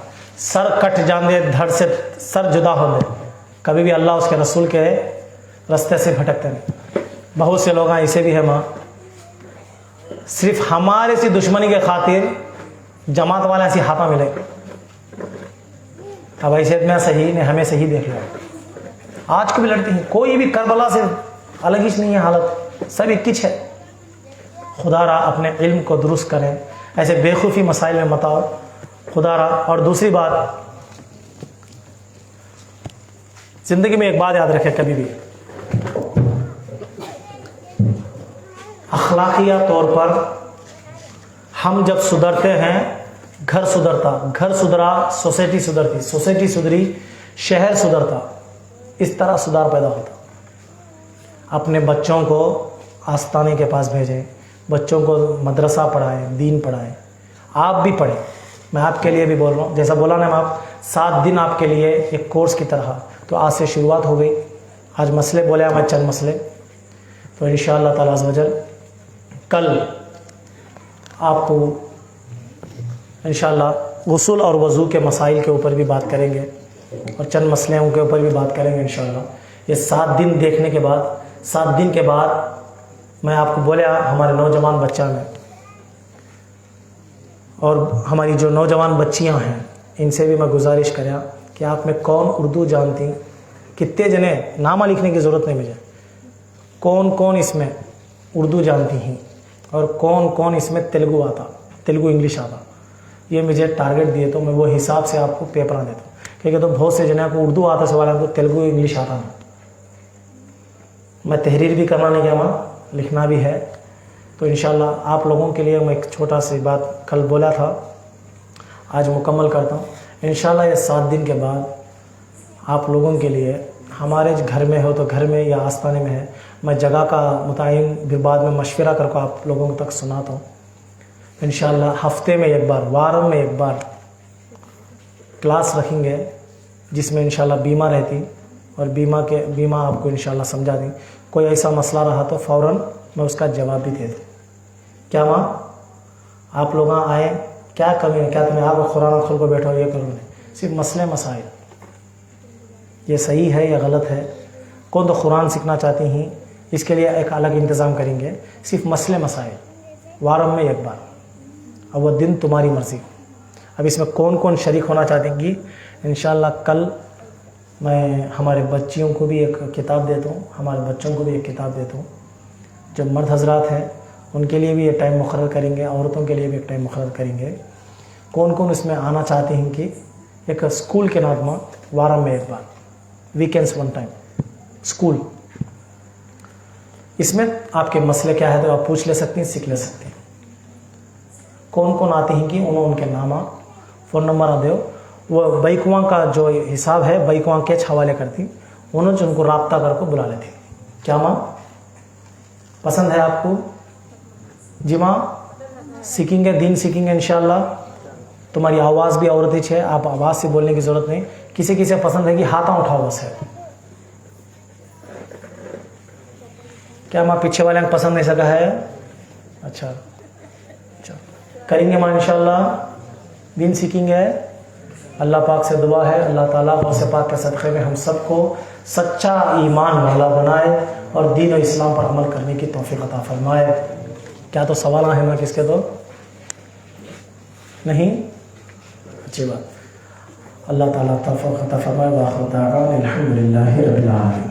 सर कट जाने धड़ से सर जुदा हो दे, कभी भी अल्लाह उसके रसूल के रास्ते से भटकते नहीं। बहुत से लोग ऐसे भी है माँ, सिर्फ हमारे सी दुश्मनी के खातिर जमात वाले ऐसी हाथा मिले। अब ऐसे में सही ने हमें सही देख लिया, आज को भी लड़ती हैं, कोई भी करबला से अलग ही नहीं है हालत, सब एक किच है। खुदारा अपने इल्म को दुरुस्त करें, ऐसे बेखूफी मसाइल में मत आओ खुदारा। और दूसरी बात, जिंदगी में एक बात याद रखें, कभी भी अखलाकिया तौर पर हम जब सुधरते हैं, घर सुधरता, घर सुधरा सोसाइटी सुधरती, सोसाइटी सुधरी शहर सुधरता, इस तरह सुधार पैदा होता। अपने बच्चों को आस्ताने के पास भेजें, बच्चों को मदरसा पढ़ाएं, दीन पढ़ाएं, आप भी पढ़ें। मैं आपके लिए भी बोल रहा हूँ, जैसा बोला ना आप 7 दिन आपके लिए एक कोर्स की तरह, तो आज से शुरुआत हो गई। आज मसले बोले मैं चंद मसले, तो इंशाअल्लाह ताला अज़्ज़ वजल कल आपको इंशाअल्लाह गुस्ल और वज़ू के मसाइल के ऊपर भी बात करेंगे और चंद मसलों के ऊपर भी बात करेंगे इंशाअल्लाह। ये 7 दिन देखने के बाद, 7 दिन के बाद मैं आपको बोला हमारे नौजवान बच्चा में और हमारी जो नौजवान बच्चियां हैं, इनसे भी मैं गुजारिश करें कि आप में कौन उर्दू जानती, कितने जने नामा लिखने की ज़रूरत नहीं मुझे, कौन कौन इसमें उर्दू जानती हैं और कौन कौन इसमें तेलुगु आता, तेलुगु इंग्लिश आता, ये मुझे टारगेट दिए तो मैं वो हिसाब से आपको पेपर देता हूँ। क्योंकि तो बहुत से जने को उर्दू आता सवाल है तो तेलुगु इंग्लिश आता ना। मैं तहरीर भी करना नहीं चाहूँगा, लिखना भी है। तो इंशाल्लाह आप लोगों के लिए मैं एक छोटा सी बात कल बोला था, आज मुकम्मल करता हूँ इंशाल्लाह। ये 7 दिन के बाद आप लोगों के लिए, हमारे घर में हो तो घर में या आस्ताने में है, मैं जगह का मुतायन फिर बाद में मशवरा करके आप लोगों तक सुनाता हूँ इंशाल्लाह। हफ्ते में एक बार, वार में एक बार क्लास रखेंगे जिसमें इंशाल्लाह बीमा रहती और बीमा आपको इंशाल्लाह समझा दी। कोई ऐसा मसला रहा तो फ़ौरन मैं उसका जवाब भी दे दूँ। क्या माँ आप लोग आए, क्या कमी है, क्या तुम्हें आप कुरान खोल को बैठो, ये करो नहीं, सिर्फ मसले मसाइल, ये सही है या गलत है, कौन तो कुरान सीखना चाहती हैं, इसके लिए एक अलग इंतज़ाम करेंगे। सिर्फ मसले मसाइल वारम में एक बार, अब वह दिन तुम्हारी मर्ज़ी। अब इसमें कौन कौन शरीक होना चाहेंगी इंशाल्लाह कल मैं हमारे बच्चियों को भी एक किताब देता हूँ, हमारे बच्चों को भी एक किताब देता हूँ। जो मर्द हजरात हैं उनके लिए भी ये टाइम मुकर्रर करेंगे, औरतों के लिए भी एक टाइम मुकर्रर करेंगे। कौन कौन इसमें आना चाहते हैं कि एक स्कूल के नाम में वारम में एक बार, वीकेंड्स 1 टाइम स्कूल, इसमें आपके मसले क्या है तो आप पूछ ले सकती हैं, सीख ले सकती हैं। कौन कौन आते हैं कि उनके नामा फ़ोन नंबर आ दो, वो बैकुआं का जो हिसाब है बैकुआं के हवाले करती, उन्होंने उनको राब्ता करके बुला लेती। क्या माँ पसंद है आपको? जी माँ सीखेंगे, दीन सीखेंगे इंशाल्लाह। तुम्हारी आवाज़ भी औरत है, आप आवाज़ से बोलने की ज़रूरत नहीं। किसी किसी पसंद है कि हाथा उठाओ बस है। क्या माँ पीछे वाले को पसंद नहीं सका है? अच्छा करेंगे माँ इंशाल्लाह, दीन सीखेंगे। अल्लाह पाक से दुआ है अल्लाह ताला गौसे पाक के सदक़े में हम सबको सच्चा ईमान वाला बनाए और दीन और इस्लाम पर अमल करने की तौफीक अता फरमाए। क्या तो सवाल है ना किसके तो नहीं? अच्छी बात। अल्लाह ताला तौफीक अता फरमाए। व आखिर दाअवाना अल्हम्दुलिल्लाहि रब्बिल आलमीन।